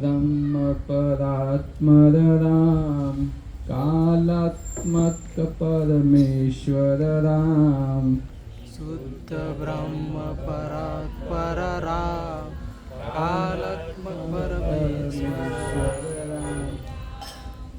ब्रह्मपरात्पर राम कालात्मक परमेश्वर राम शुद्ध ब्रह्म परात्पर राम कालात्मक परमेश्वर राम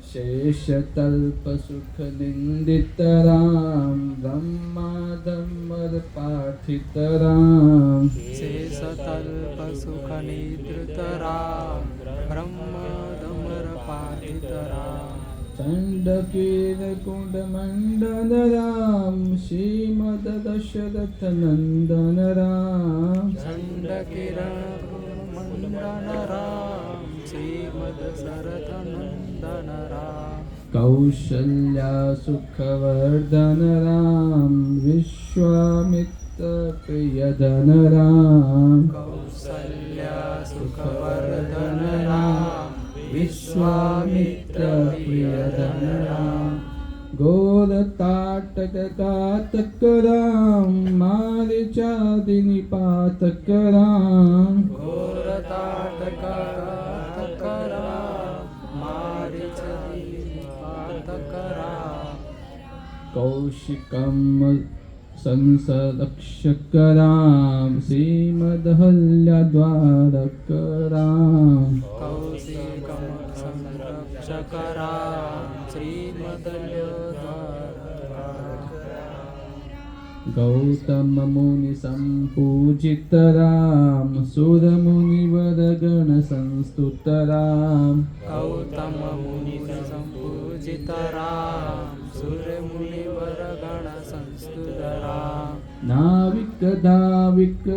शेषतल्प सुख निंदित राम ब्रह्मादम्बर पाठित राम शेषतल्प सुख निद्रित राम ब्रह्मदमर पाठित राम चंडकीर कुंड मंडन राम श्रीमद दशरथ नंदन राम चंड किरण मंडन राम श्रीमद शरथ नंदन राम कौशल्या सुखवर्धन राम विश्वामित्र प्रियधन राम कौसल्या सुखवर्धन राम विश्वामित्र प्रियधन राम घोर ताटक घातक राम मारिचादि निपातक राम घोर ताटक घातक राम मारीचि निपातक राम कौशिकम संसरक्षक राम श्रीमदहल्याद्वारक राम कौशिकम संरक्षक राम गौतम मुनि संपूजित राम सुर मुनिवर गण संस्तुत राम गौतम मुनि संपूजित राम सुर मुनिवर गण संस्तुत राम नाविक धाविक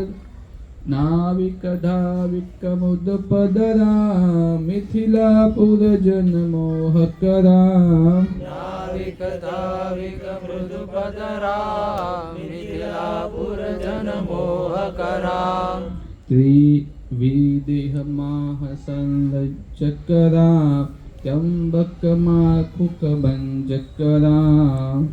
मुदपद राम मिथिलापुर जन मोहक राम नाविक धाविक मृदुपद राम मिथिलापुर जन मोहक राम त्रिविदेह महासंरक्षक राम त्र्यंबक माखुक भंजक राम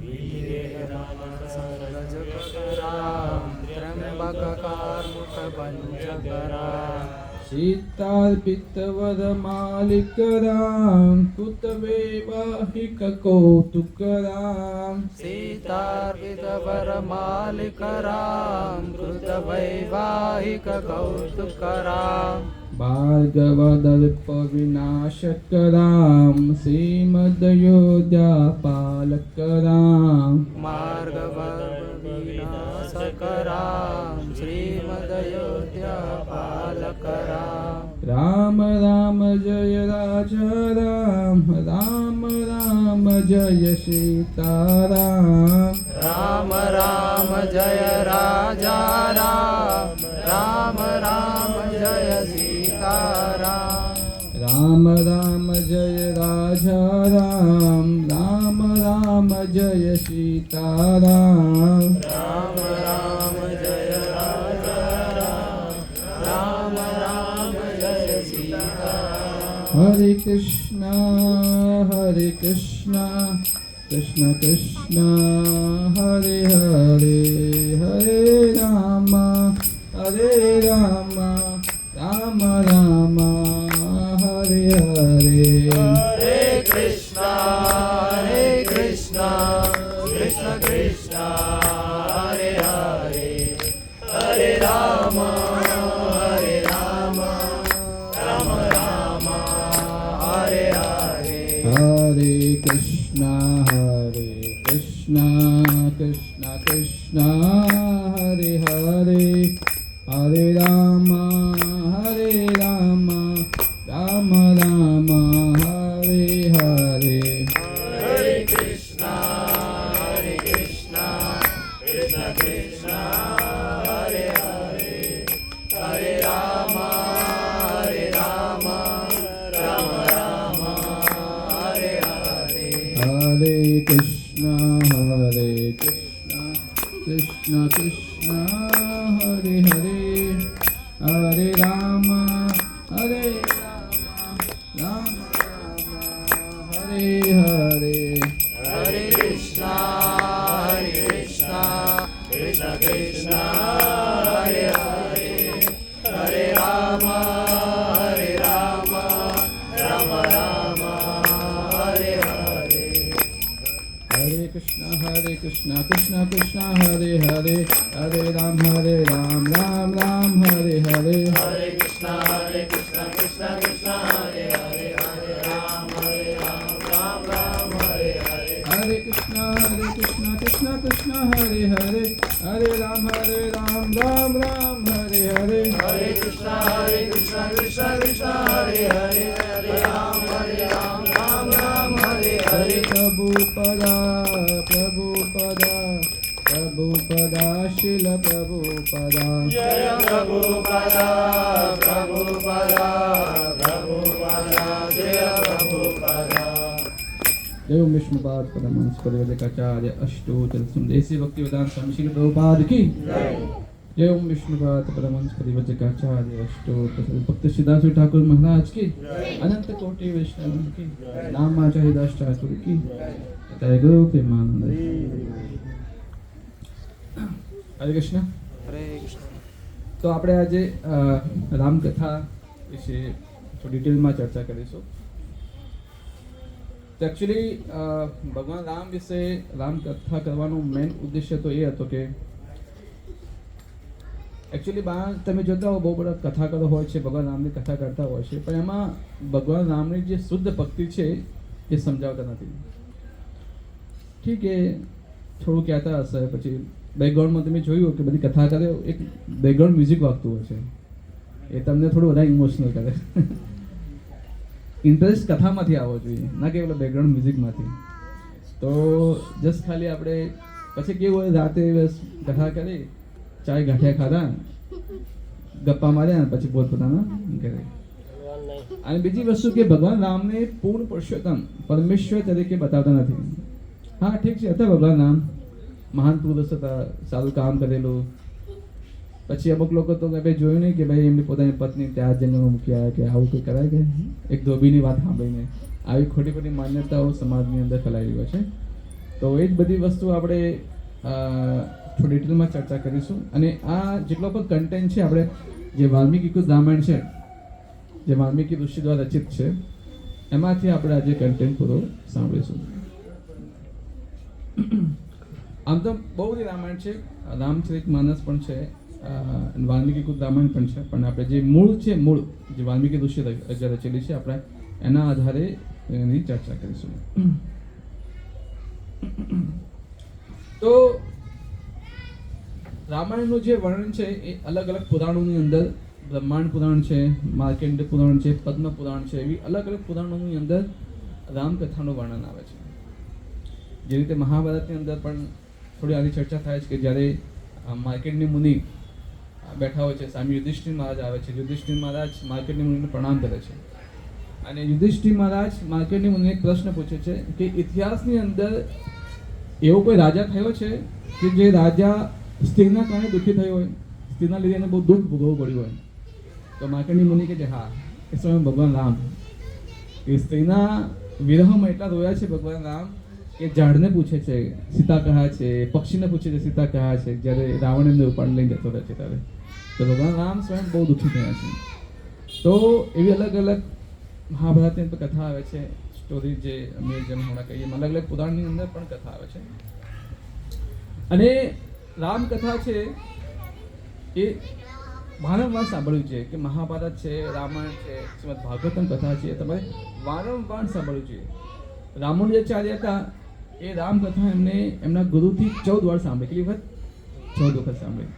त्र्यंबककारमुख भंजक राम सीतार्पित वर मालिक राम कुत वैवाहिक कौतुक राम सीतार्पित वर मालिक राम कृत वैवाहिक कौतुक राम भार्गव दर्प विनाशक राम श्रीमदयोध्या पालक राम मार्गव विनाशक राम श्रीमदयोध्या पालक राम राम राम जय राजा राम राम राम जय सीताराम राम राम जय राजा राम राम राम जय सीताराम राम राम जय राजा राम राम राम जय सीताराम राम राम जय राजा राम राम राम जय सीताराम हरे Krishna Krishna Krishna Hare Hare Hare Ram Ram Ram Hare Hare Hare Krishna Krishna Krishna Hare Hare Hare Ram Ram Ram Hare Hare Hare Krishna Krishna Krishna Hare Hare Hare Ram Ram Ram Hare Hare Hare Krishna Krishna Krishna Hare Hare Hare Ram Ram Ram Hare Hare Hare Krishna Krishna Krishna Hare Hare Hare Ram Ram Ram Hare Hare Hare Krishna Krishna Krishna Hare Hare Hare Ram Ram Hare Hare Hare Krishna Krishna Krishna Hare Hare Hare Ram Ram Hare Hare Hare Krishna Krishna Krishna Hare Hare Hare Ram Ram Hare Hare Prabhupada Srila Prabhupada Jaya Prabhupada Prabhupada Prabhupada Jaya Prabhupada जय ओम विष्णुपाद परमहंस परिव्राजकाचार्य अष्टोत्तर सुंदेशी भक्तिवेदांत स्वामी श्रील प्रभुपाद की जय ओम विष्णुपाद परमहंस परिव्राजकाचार्य अष्टोत्तर भक्त सिद्धार्थ ठाकुर महाराज की अनंत कोटि वैष्णव की नाम आचार्य दास ठाकुर की जय गुरु प्रेमानंद हरे कृष्ण हरे कृष्ण तो આપણે આજે રામકથા વિશે થોડી ડિટેલમાં ચર્ચા કરીશું. તો એકચ્યુઅલી ભગવાન રામ વિશે રામકથા કરવાનો મેઇન ઉદ્દેશ્ય તો એ હતો કે એકચ્યુઅલી બહાર તમે જોતા હો બહુ બધા કથાકારો હોય છે, ભગવાન રામની કથા કરતા હોય છે, પણ એમાં ભગવાન રામની જે શુદ્ધ ભક્તિ છે એ સમજાવતા નથી. ઠીક એ થોડું કહેતા હશે, પછી બેકગ્રાઉન્ડમાં તમે જોયું કે બધી કથા કરે એક બેકગ્રાઉન્ડ મ્યુઝિક વાગતું હોય છે, એ તમને થોડું વધારે ઇમોશનલ કરે. ઇન્ટરેસ્ટ કથામાંથી આવવો જોઈએ, ના કે પેલા બેકગ્રાઉન્ડ મ્યુઝિકમાંથી. તો જસ્ટ ખાલી આપણે પછી કેવું હોય, રાતે બસ કથા કરી, ચાય ગાંઠિયા ખાધા, ગપ્પા માર્યા, પછી પોતપોતાના કરે. અને બીજી વસ્તુ કે ભગવાન રામને પૂર્ણ પુરુષોત્તમ પરમેશ્વર તરીકે બતાવતા નથી. હા ઠીક છે, હતા ભગવાન રામ મહાન પુરુષ હતા, સારું કામ કરેલું. પછી અમુક લોકો તો ભાઈ જોયું નહીં કે ભાઈ એમની પોતાની પત્ની ત્યાં જંગલમાં મૂકી આવ્યા, કે આવું કંઈ કરાય કે એક ધોબીની વાત સાંભળીને આવી ખોટી ખોટી માન્યતાઓ સમાજની અંદર ફેલાઈ હોય છે. તો એ જ બધી વસ્તુ આપણે થોડી ડિટેલમાં ચર્ચા કરીશું. અને આ જેટલો પણ કન્ટેન્ટ છે, આપણે જે વાલ્મીકી કૃત રામાયણ છે, જે વાલ્મીકી ઋષિ દ્વારા રચિત છે, એમાંથી આપણે આજે કન્ટેન્ટ પૂરો સાંભળીશું. આમ તો બહુ બધી રામાયણ છે, રામચરિત માનસ પણ છે, વાલ્મીકી કૃત રામાયણ પણ છે, પણ આપણે જે મૂળ છે, મૂળ જે વાલ્મીકી ઋષિ રચેલી છે, આપણે એના આધારે એની ચર્ચા કરીશું. તો રામાયણનું જે વર્ણન છે એ અલગ અલગ પુરાણોની અંદર, બ્રહ્માંડ પુરાણ છે, માર્કંડેય પુરાણ છે, પદ્મ પુરાણ છે, એવી અલગ અલગ પુરાણોની અંદર રામકથાનું વર્ણન આવે છે. જે રીતે મહાભારતની અંદર પણ થોડી આની ચર્ચા થાય છે કે જ્યારે માર્કંડેય મુનિ બેઠા હોય છે, સામે યુધિષ્ઠિર મહારાજ આવે છે. યુધિષ્ઠિર મહારાજ માર્કંડેય મુનિને પ્રણામ કરે છે, અને યુધિષ્ઠિર મહારાજ માર્કંડેય મુનિને એક પ્રશ્ન પૂછે છે કે ઇતિહાસની અંદર એવો કોઈ રાજા થયો છે કે જે રાજા સ્ત્રીના કારણે દુઃખી થયો હોય, સ્ત્રીના લીધે એને બહુ દુઃખ ભોગવવું પડ્યું હોય? તો માર્કંડેય મુનિ કહે છે હા, એ સ્વયં ભગવાન રામ. એ સ્ત્રીના વિરહમાં એટલા રોયા છે ભગવાન રામ કે ઝાડને પૂછે છે સીતા કહા છે, પક્ષીને પૂછે છે સીતા કહા છે, જ્યારે રાવણ એમને ઉપાડી લઈને જતો રહે છે ત્યારે. તો ભગવાન રામ સ્વયં બહુ દુઃખી થયા છે. તો એવી અલગ અલગ મહાભારતની અંદર કથા આવે છે, સ્ટોરી જે અમે જેમ હમણાં કહીએ, અલગ અલગ પુરાણની અંદર પણ કથા આવે છે. અને રામકથા છે એ વારંવાર સાંભળ્યું છે કે મહાભારત છે, રામાયણ છે, શ્રીમદ ભાગવતમ કથા છે, તમારે વારંવાર સાંભળવું જોઈએ. રામાનુજાચાર્ય હતા એ રામકથા એમને એમના ગુરુથી 14 વાર સાંભળી. કેટલી વખત? 14 વખત સાંભળી.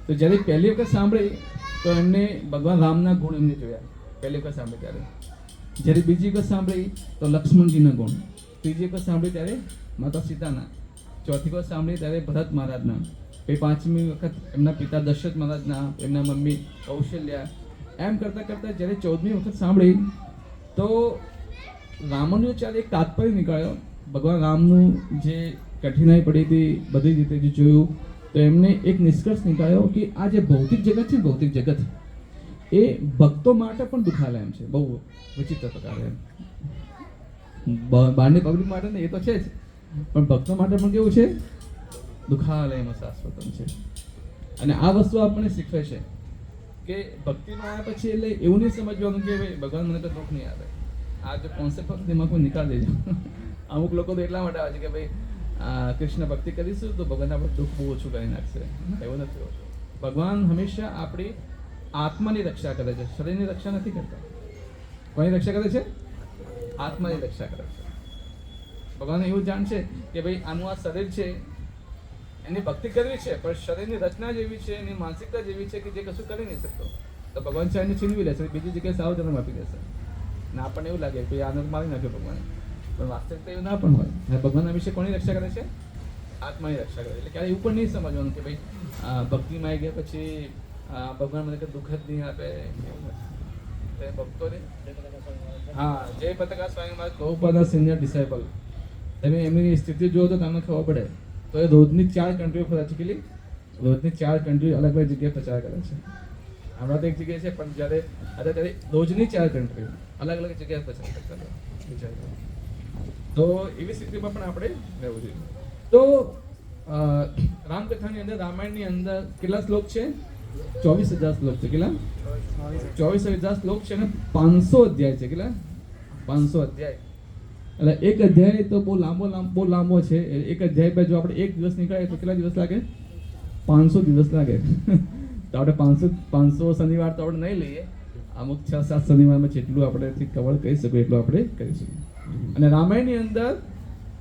તો જ્યારે પહેલી વખત સાંભળી તો એમને ભગવાન રામના ગુણ એમને જોયા પહેલી વખત સાંભળી ત્યારે. જ્યારે બીજી વખત સાંભળી તો લક્ષ્મણજીના ગુણ, ત્રીજી વખત સાંભળી ત્યારે માતા સીતાના, ચોથી વખત સાંભળી ત્યારે ભરત મહારાજના, પછી પાંચમી વખત એમના પિતા દશરથ મહારાજના, એમના મમ્મી કૌશલ્યા. એમ કરતાં કરતાં જ્યારે 14મી વખત સાંભળી તો રામાનુજાચાર્ય એક તાત્પર્ય નીકળ્યો. ભગવાન રામનું જે કઠિનાઈ પડી હતી બધી રીતે જે જોયું તો એમને એક નિષ્કર્ષ નીકળ્યો કે આ જે ભૌતિક જગત છે, ભૌતિક જગત એ ભક્તો માટે પણ દુખાલે એમ છે, બહુ વિચિત્ર પ્રકારે. બહારની પબ્લિક માટે ને એ તો છે જ, પણ ભક્તો માટે પણ કેવું છે? દુખાલયમાં શાશ્વતમ છે. અને આ વસ્તુ આપણને શીખવે છે કે ભક્તિમાં આવ્યા પછી એટલે એવું નહીં સમજવાનું કે ભાઈ ભગવાન મને તો દુઃખ નહીં આવે. આ જો કોન્સેપ્ટ હતો તેમાં કોઈ નિકાલ દેજો. અમુક લોકો તો એટલા માટે આવે છે કે ભાઈ કૃષ્ણ ભક્તિ કરીશું તો ભગવાન આપણું દુઃખ બહુ ઓછું કરી નાખશે, એવું નથી હોતું. ભગવાન હંમેશા આપણી આત્માની રક્ષા કરે છે, શરીરની રક્ષા નથી કરતા. કોની રક્ષા કરે છે? આત્માની રક્ષા કરે છે. ભગવાન એવું જાણશે કે ભાઈ આનું આ શરીર છે, એની ભક્તિ કરવી છે, પણ શરીરની રચના જેવી છે, એની માનસિકતા જેવી છે કે જે કશું કરી નહીં શકતો. તો ભગવાન છે એને છીનવી લેશે, બીજી જગ્યાએ સાવ જન્મ આપી દેશે. ને આપણને એવું લાગે કે આનંદ મારી નાખ્યો ભગવાન, પણ વાસ્તવિકતા એવું ના પણ હોય. ભગવાન વિશે કોની રક્ષા કરે છે? આત્માની રક્ષા કરે. એટલે ક્યારે એવું પણ નહીં સમજવાનું કે ભાઈ ભક્તિમાં આવી ગયા પછી ભગવાન મને કંઈ દુઃખ જ નહીં આપે, એવું નથી. ભક્તોને હા, જય પતાકા સ્વામી મહારાજ ગૌપાદા સિનિયર ડિસાઇપલ, તમે એમની સ્થિતિ જુઓ તો તમને ખબર પડે. તો એ રોજની 4 કન્ટ્રીઓ ફરે છે. કેટલી? રોજની 4 કન્ટ્રી અલગ અલગ જગ્યાએ પ્રચાર કરે છે. હમણાં તો એક જગ્યાએ છે, પણ ત્યારે રોજની 4 કન્ટ્રી અલગ અલગ જગ્યાએ પ્રચાર કરતા. તો એવી સ્થિતિમાં પણ આપણે રહેવું જોઈએ. તો રામકથાની અંદર, રામાયણની અંદર કેટલા શ્લોક છે? 24,000 શ્લોક છે. કેટલા? 24,000 શ્લોક છે અને 500 અધ્યાય છે. કેટલા? 500 અધ્યાય. એટલે એક અધ્યાય તો બહુ લાંબો છે. એક અધ્યાય પર જો આપણે એક દિવસ નીકળીએ તો કેટલા દિવસ લાગે? 500 દિવસ લાગે. તો આપણે 500 શનિવાર તો આપણે નહીં લઈએ, અમુક 6-7 શનિવારમાં જેટલું આપણે કવર કરી શકીએ એટલું આપણે કરીશું. અને રામાયણની અંદર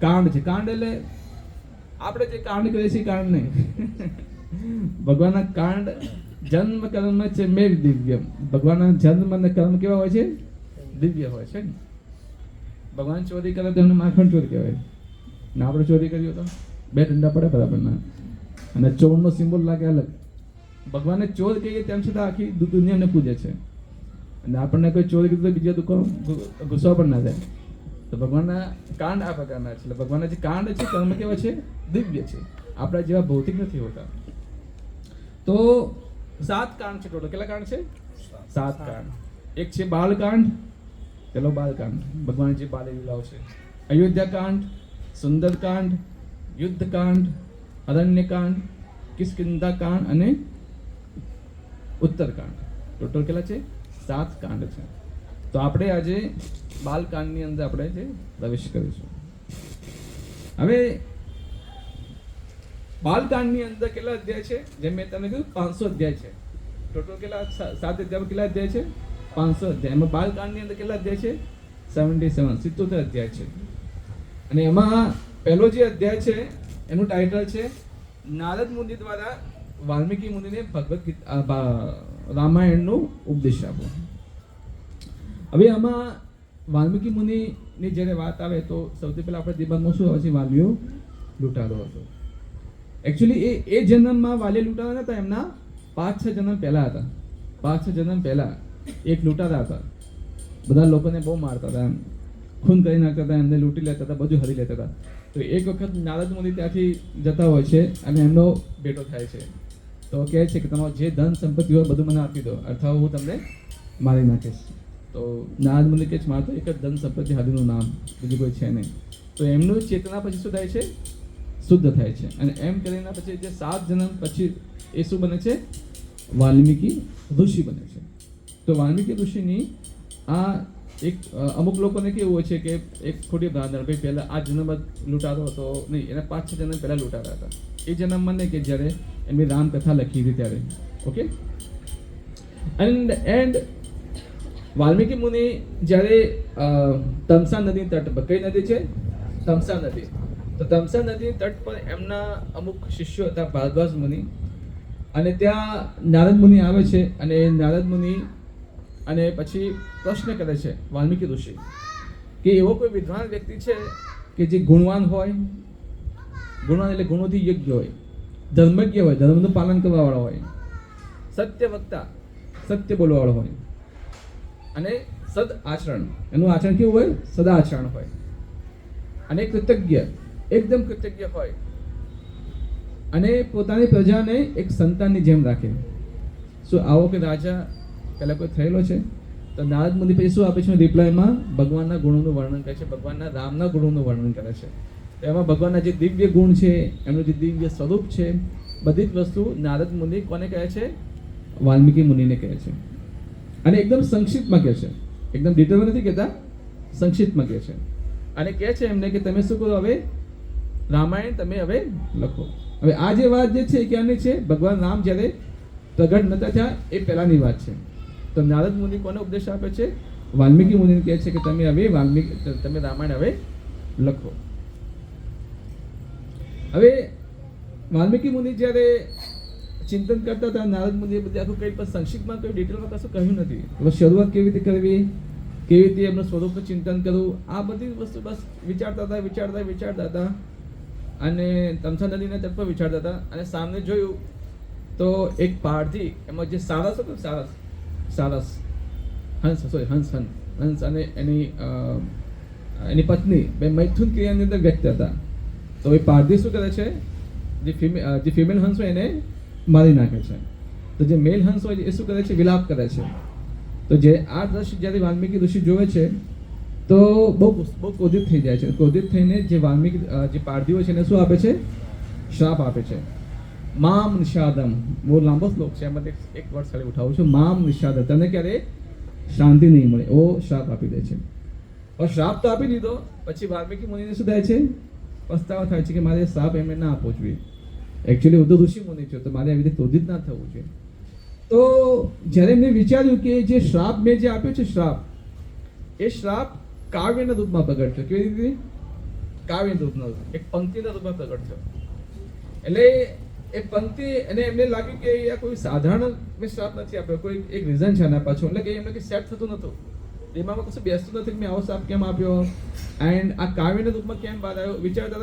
કાંડ છે. કાંડ એટલે આપણે જે કાંડ કરીએ છીએ કાંડ નહીં. ભગવાનના કાંડ જન્મ કર્મ છે મેં દિવ્યમ. ભગવાનના જન્મ અને કર્મ કેવા હોય છે? દિવ્ય હોય છે. ભગવાન ચોરી કરે તો એમને માખણ ચોર કહેવાય ને આપણે ચોરી કરીએ તો 2 દંડા પડે બરાબરના. અને ચોરનો સિમ્બોલ લાગે અલગ. ભગવાનને ચોર કહીએ તેમ છતાં આખી દુનિયાને પૂજે છે. અને આપણને કોઈ ચોરી કીધું તો બીજા દુકાન ગુસ્સો પણ ના જાય. તો ભગવાનના કાંડ આ પ્રકારના છે. એટલે ભગવાનના જે કાંડ છે કર્મ કેવા છે? દિવ્ય છે. આપણા જેવા ભૌતિક નથી હોતા. તો 7 કાંડ છે ટોટલ. કેટલા કાંડ છે? 7 કાંડ. એક છે બાલકાંડ. પેલો બાલકાંડ, ભગવાન જે બાલ લીલાઓ છે. અયોધ્યાકાંડ, સુંદરકાંડ, યુદ્ધકાંડ, અરણ્યકાંડ, કિષ્કિંધાકાંડ અને ઉત્તરકાંડ. ટોટલ કેટલા છે? 7 કાંડ છે. તો આપણે આજે બાલકાંડની અંદર આપણે જે પ્રવેશ કરીશું. હવે બાલકાંડની અંદર કેટલા અધ્યાય છે? જેમ મેં તમને કીધું 500 અધ્યાય છે. ટોટલ કેટલા? 7 અધ્યાય. કેટલા અધ્યાય છે? 500 અધ્યાય. એમાં બાલકાંડની અંદર કેટલા અધ્યાય છે? 77 અધ્યાય છે. અને એમાં પહેલો જે અધ્યાય છે એનું ટાઇટલ છે નારદ મુનિ દ્વારા વાલ્મીકી મુનિને ભગવદ ગીતા રામાયણનો ઉપદેશ આપો. હવે આમાં વાલ્મીકી મુનિની જ્યારે વાત આવે તો સૌથી પહેલા આપણે દિમાગમાં શું આવે છે? વાલીઓ લૂંટારો હતો. એકચ્યુઅલી એ જન્મમાં વાલીઓ લૂંટારા નતા, એમના 5-6 જન્મ પહેલા હતા. 5-6 જન્મ પહેલા એક લૂંટારા હતા. બધા લોકોને બહુ મારતા હતા, એમ ખૂન કરી નાખતા હતા, એમને લૂંટી લેતા હતા, બધું હરી લેતા હતા. તો એક વખત નારદ મુનિ ત્યાંથી જતા હોય છે અને એમનો ભેટો થાય છે. તો કહે છે કે તમારું જે ધન સંપત્તિ હોય બધું મને આપી દો, અથવા હું તમને મારી નાખીશ. તો નારદ મુનિ કહે છે મારે તો એક જ ધન સંપત્તિ હરિનું નામ, બીજું કોઈ છે નહીં. તો એમનું ચેતના પછી શું થાય છે? શુદ્ધ થાય છે. અને એમ કરીને પછી જે 7 જન્મ પછી એ શું બને છે? વાલ્મીકી ઋષિ બને છે. તો વાલ્મીકી ઋષિની આ એક અમુક લોકોને કેવું હોય છે કે એક ખોટી ધારણા, ભાઈ પહેલાં આ જન્મ લૂંટારો હતો નહીં, એના 5-6 જન્મ પહેલાં લૂંટારા હતા. એ જન્મમાં નહીં કે જ્યારે એમની રામકથા લખી હતી ત્યારે. ઓકે. એન્ડ વાલ્મીકી મુનિ જ્યારે તમસા નદી તટ પર, કઈ નદી છે? તમસા નદી. તો તમસા નદી તટ પર એમના અમુક શિષ્યો હતા, ભારદ્વાજ મુનિ. અને ત્યાં નારદ મુનિ આવે છે અને નારદ મુનિ અને પછી પ્રશ્ન કરે છે વાલ્મીકી ઋષિ કે એવો કોઈ વિદ્વાન વ્યક્તિ છે કે જે ગુણવાન હોય, ગુણવાન એટલે ગુણોથી યોગ્ય હોય, ધર્મજ્ઞ હોય, ધર્મનું પાલન કરવાવાળો હોય, સત્ય વક્તા, સત્ય બોલવાવાળો હોય, અને સદ આચરણ, એનું આચરણ કેવું હોય? સદા આચરણ હોય, અને કૃતજ્ઞ, એકદમ કૃતજ્ઞ હોય, અને પોતાની પ્રજાને એક સંતાનની જેમ રાખે. શું આવો કે રાજા પહેલાં કોઈ થયેલો છે? તો નારદ મુનિ પછી શું આપે છે રિપ્લાયમાં? ભગવાનના ગુણોનું વર્ણન કરે છે, ભગવાનના રામના ગુણોનું વર્ણન કરે છે. તો એમાં ભગવાનના જે દિવ્ય ગુણ છે, એમનું જે દિવ્ય સ્વરૂપ છે, બધી જ વસ્તુ નારદ મુનિ કોને કહે છે? વાલ્મીકી મુનિને કહે છે. અને એકદમ સંક્ષિપ્તમાં કહે છે, એકદમ ડિટેલમાં નથી કહેતા, સંક્ષિપ્તમાં કહે છે. અને કહે છે એમને કે તમે શું કરો? હવે રામાયણ તમે હવે લખો. હવે આ જે વાત જે છે એ ક્યાંની છે? ભગવાન રામ જ્યારે પ્રગટ નતા થયા એ પહેલાની વાત છે. તો નારદ મુનિ કોને ઉપદેશ આપે છે? વાલ્મીકી મુનિને કહે છે કે તમે હવે તમે રામાયણ હવે લખો. હવે વાલ્મીકી મુનિ જ્યારે ચિંતન કરતા હતા, નારદ મુનિએ બધી આખું કંઈ પણ સંક્ષિપ્તમાં કોઈ ડિટેલમાં કશું કહ્યું નથી. હવે શરૂઆત કેવી રીતે કરવી, કેવી રીતે એમનું સ્વરૂપનું ચિંતન કરવું, આ બધી વસ્તુ બસ વિચારતા હતા અને તમસા નદીના તટ પર વિચારતા હતા. અને સામે જોયું તો એક પારધી, એમાં જે સારસ હતું, હંસ અને એની પત્ની બે મૈથુન ક્રિયાની અંદર વ્યક્ત હતા. તો એ પારધી શું કરે છે? જે ફિમેલ હંસ હોય એને મારી નાખે છે. તો જે મેલ હંસ હોય એ શું કરે છે? વિલાપ કરે છે. તો જે આ દ્રશ્ય જ્યારે વાલ્મીકી ઋષિ જોવે છે તો બહુ ક્રોધિત થઈ જાય છે. ક્રોધિત થઈને જે વાલ્મીકી જે પારધી હોય છે એને શું આપે છે? શ્રાપ આપે છે. મામ નિષાદમ, બહુ લાંબો શ્લોક છે, એમાં એક વર્ષ ખાલી ઉઠાવું છું. મામ નિષાદ, તને ક્યારે શાંતિ નહીં મળે, એવો શ્રાપ આપી દે છે. और શ્રાપ તો આપી દીધો, પછી વાલ્મીકી મુનિને શું થાય છે? પસ્તાવો થાય છે કે મારે શ્રાપ એમને ના આપવો જોઈએ. એકચ્યુઅલી હું તો ઋષિ મુનિ છું, તો મારે આવી રીતે ક્રોધિત ના થવું જોઈએ. તો જ્યારે એમને વિચાર્યું કે જે શ્રાપ મેં જે આપ્યો છે, એ શ્રાપ કાવ્યના રૂપમાં પ્રગટ થયો. કેવી રીતે? કાવ્યના રૂપમાં, એક પંક્તિના રૂપમાં પ્રગટ થયો. એટલે એ પંક્તિ, અને એમને લાગ્યું કે આ કોઈ સાધારણ મેં શ્રાપ નથી આપ્યો, કોઈ એક રીઝન છે આના પાછળ. એટલે કે એમને કંઈ સેટ થતું નહોતું, એમાં કશું બેસતું નથી કે મેં આવો શ્રાપ કેમ આપ્યો, એન્ડ આ કાવ્યના રૂપમાં કેમ બહાર આવ્યો. વિચારતા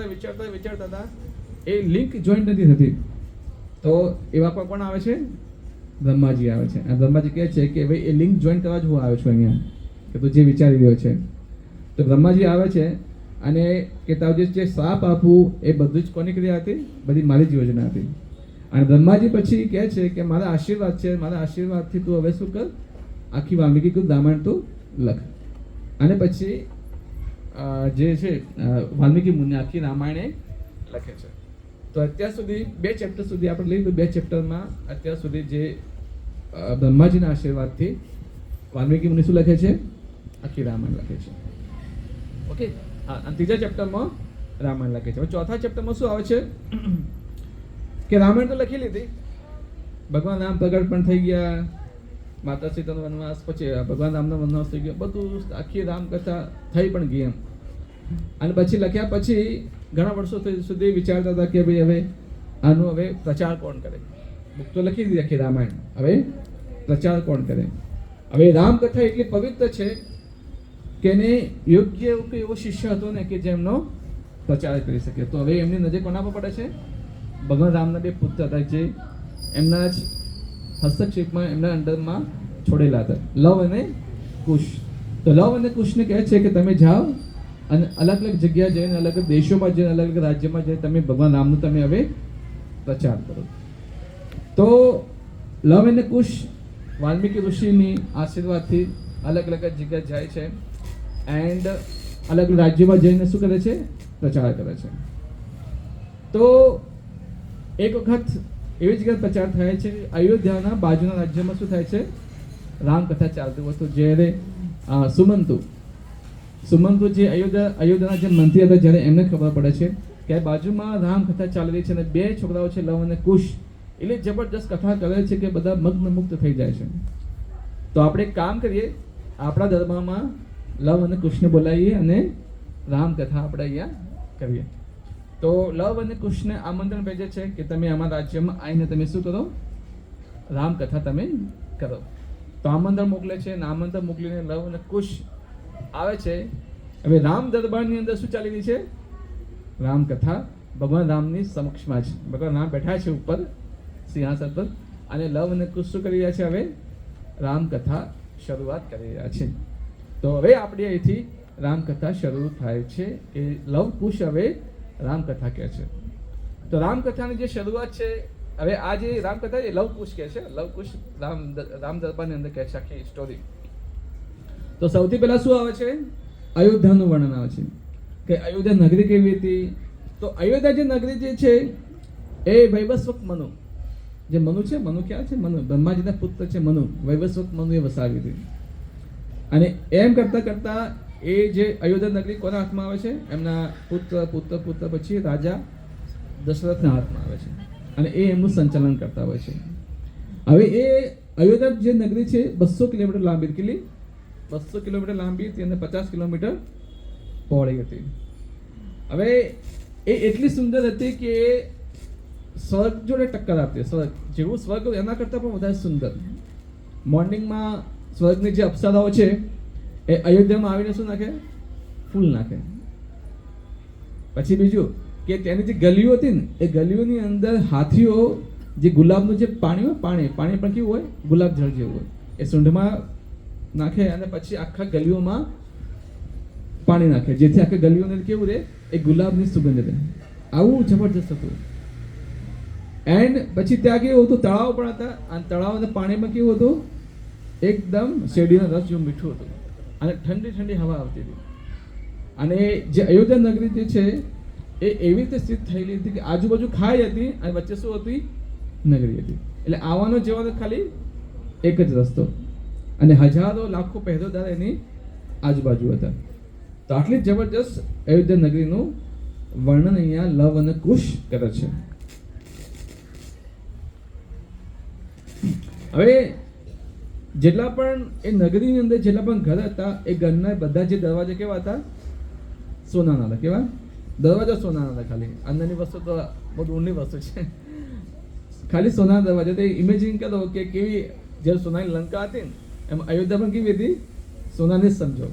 હતા એ લિંક જોઈન્ટ નથી થતી. તો એવા પર કોણ આવે છે? બ્રહ્માજી આવે છે. આ બ્રહ્માજી કહે છે કે ભાઈ એ લિંક જોઈન્ટ કરવા જ હું આવ્યો છું અહીંયા, કે તું જે વિચારી રહ્યો છે. તો બ્રહ્માજી આવે છે અને કે તારું જે શ્રાપ આપવું એ બધું જ કોની ક્રિયા હતી? બધી મારી જ યોજના હતી. અને બ્રહ્માજી પછી કહે છે કે મારા આશીર્વાદ છે, મારા આશીર્વાદથી તું હવે શું કર? આખી વાલ્મીકી કૃત રામાયણ તું લખ. અને પછી જે છે વાલ્મીકી મુનિ આખી રામાયણે લખે છે. તો અત્યાર સુધી 2 ચેપ્ટર સુધી આપણે લઈ તો 2 ચેપ્ટરમાં અત્યાર સુધી જે બ્રહ્માજીના આશીર્વાદથી વાલ્મીકી મુનિ શું લખે છે? આખી રામાયણ લખે છે. ઓકે, અને 3જા ચેપ્ટરમાં રામાયણ લખે છે. હવે 4થા ચેપ્ટરમાં શું આવે છે કે રામાયણ તો લખી લીધી, ભગવાન રામ પ્રગટ પણ થઈ ગયા, માતા સીતાનો વનવાસ, પછી ભગવાન રામનો વનવાસ થઈ ગયો, બધું આખી રામકથા થઈ પણ ગઈ એમ. અને પછી લખ્યા પછી ઘણા વર્ષો સુધી વિચારતા હતા કે ભાઈ હવે આનો હવે પ્રચાર કોણ કરે. બુક તો લખી દીધી આખી રામાયણ, હવે પ્રચાર કોણ કરે. હવે રામકથા એટલી પવિત્ર છે કે એને યોગ્ય એવો શિષ્ય હતો ને કે જેમનો પ્રચાર કરી શકે. તો હવે એમની નજર કોના પર પડે છે? ભગવાન રામના 2 પુત્ર હતા જે એમના જ હસ્તક્ષેપમાં એમના અંડરમાં છોડેલા હતા, લવ અને કુશ. તો લવ અને કુશને કહે છે કે તમે જાઓ અને અલગ અલગ જગ્યાએ જઈને, અલગ અલગ દેશોમાં જઈને, અલગ અલગ રાજ્યમાં જઈને તમે ભગવાન રામનો તમે હવે પ્રચાર કરો. તો લવ અને કુશ વાલ્મીકી ઋષિની આશીર્વાદથી અલગ અલગ જગ્યાએ જાય છે એન્ડ અલગ અલગ રાજ્યોમાં જઈને શું કરે છે? પ્રચાર કરે છે. તો એક વખત એવી જગ્યાએ પ્રચાર થાય છે, અયોધ્યાના બાજુના રાજ્યમાં શું થાય છે? રામકથા ચાલતી હોય. તો જ્યારે સુમંતુ જે અયોધ્યાના જે મંત્રી હતા, જ્યારે એમને ખબર પડે છે કે બાજુમાં રામકથા ચાલી રહી છે અને 2 છોકરાઓ છે, લવ અને કુશ, એટલે જબરદસ્ત કથા કરે છે કે બધા મગ્ન મુક્ત થઈ જાય છે. તો આપણે એક કામ કરીએ, આપણા દરબારમાં લવ અને કુશને બોલાવીએ અને રામકથા આપણે અહીંયા કરીએ. તો લવ અને કુશને આમંત્રણ ભેજે છે કે તમે અમારા રાજ્યમાં આવીને તમે શું કરો? રામકથા તમે કરો. તો આમંત્રણ મોકલે છે અને આમંત્રણ મોકલીને લવ અને કુશ આવે છે. હવે રામ દરબારની અંદર શું ચાલી રહી છે? રામકથા ભગવાન રામની સમક્ષમાં જ. ભગવાન રામ બેઠા છે ઉપર સિંહાસન પર અને લવ અને કુશ શું કરી રહ્યા છે? હવે રામકથા શરૂઆત કરી રહ્યા છે. તો હવે આપણે અહીંથી રામકથા શરૂ થાય છે કે લવ કુશ હવે રામકથા કહે છે. તો રામકથાની જે શરૂઆત છે, હવે આ જે રામકથા એ લવ કુશ કહે છે. લવ કુશ રામ દરબારની અંદર કહે છે આખી સ્ટોરી. તો સૌથી પહેલા શું આવે છે? અયોધ્યાનું વર્ણન આવે છે કે અયોધ્યા નગરી કેવી હતી. તો અયોધ્યા જે નગરી જે છે એ વૈવસ્વત મનુ, જે મનુ છે, મનુ ક્યાં છે? મનુ બ્રહ્માજીના પુત્ર છે મનુ, વૈવસ્વત મનુએ વસાવી હતી. અને એમ કરતા કરતા એ જે અયોધ્યા નગરી કોના હાથમાં આવે છે? એમના પુત્ર પછી રાજા દશરથના હાથમાં આવે છે અને એ એમનું સંચાલન કરતા હોય છે. હવે એ અયોધ્યા જે નગરી છે 200 કિલોમીટર લાંબી, કેટલી? 200 કિલોમીટર લાંબી હતી અને 50 કિલોમીટર પહોળી હતી. હવે એ એટલી સુંદર હતી કે સ્વર્ગ જોડે ટક્કર આપતી. સ્વર્ગ જેવું સ્વર્ગ એના કરતાં પણ વધારે સુંદર. મોર્નિંગમાં સ્વર્ગની જે અપ્સરાઓ છે એ અયોધ્યામાં આવીને શું નાખે? ફૂલ નાખે. પછી બીજું કે તેની જે ગલીઓ હતી ને એ ગલીઓની અંદર હાથીઓ જે ગુલાબનું જે પાણી હોય, પાણી પણ કેવું હોય? ગુલાબ જળ જેવું હોય. એ સૂંઢમાં નાખે અને પછી આખા ગલીઓમાં પાણી નાખે, જેથી આખા ગલીઓને કેવું રહે? એ ગુલાબની સુગંધ રહે. આવું જબરજસ્ત હતું. એન્ડ પછી ત્યાં કેવું હતું? તળાવ પણ હતા અને તળાવના પાણીમાં કેવું હતું? એકદમ શેરડીનો રસ જેવું મીઠું હતું અને ઠંડી ઠંડી હવા આવતી હતી. અને જે અયોધ્યા નગરી જે છે એ એવી રીતે સ્થિત થયેલી હતી કે આજુબાજુ ખાઈ હતી અને વચ્ચે શું હતી? નગરી હતી. એટલે આવવાનો જવાનો ખાલી એક જ રસ્તો અને હજારો લાખો પહેરેદાર એની આજુબાજુ હતા. તો આટલી જબરજસ્ત અયોધ્યા નગરીનું વર્ણન અહીંયા લવ અને કુશ કરે છે. હવે જેટલા પણ એ નગરીની અંદર જેટલા પણ ઘર હતા એ ઘરના બધા જે દરવાજા કેવા હતા? સોનાના હતા. કેવા? દરવાજા સોનાના હતા. ખાલી અંદરની વસ્તુ તો બહુ દૂરની વસ્તુ છે. ખાલી સોનાના દરવાજા. તો ઇમેજિન કરો કે કેવી જ્યારે સોનાની લંકા હતી ને એમ અયોધ્યા પણ કેવી હતી? સોનાની જ સમજો.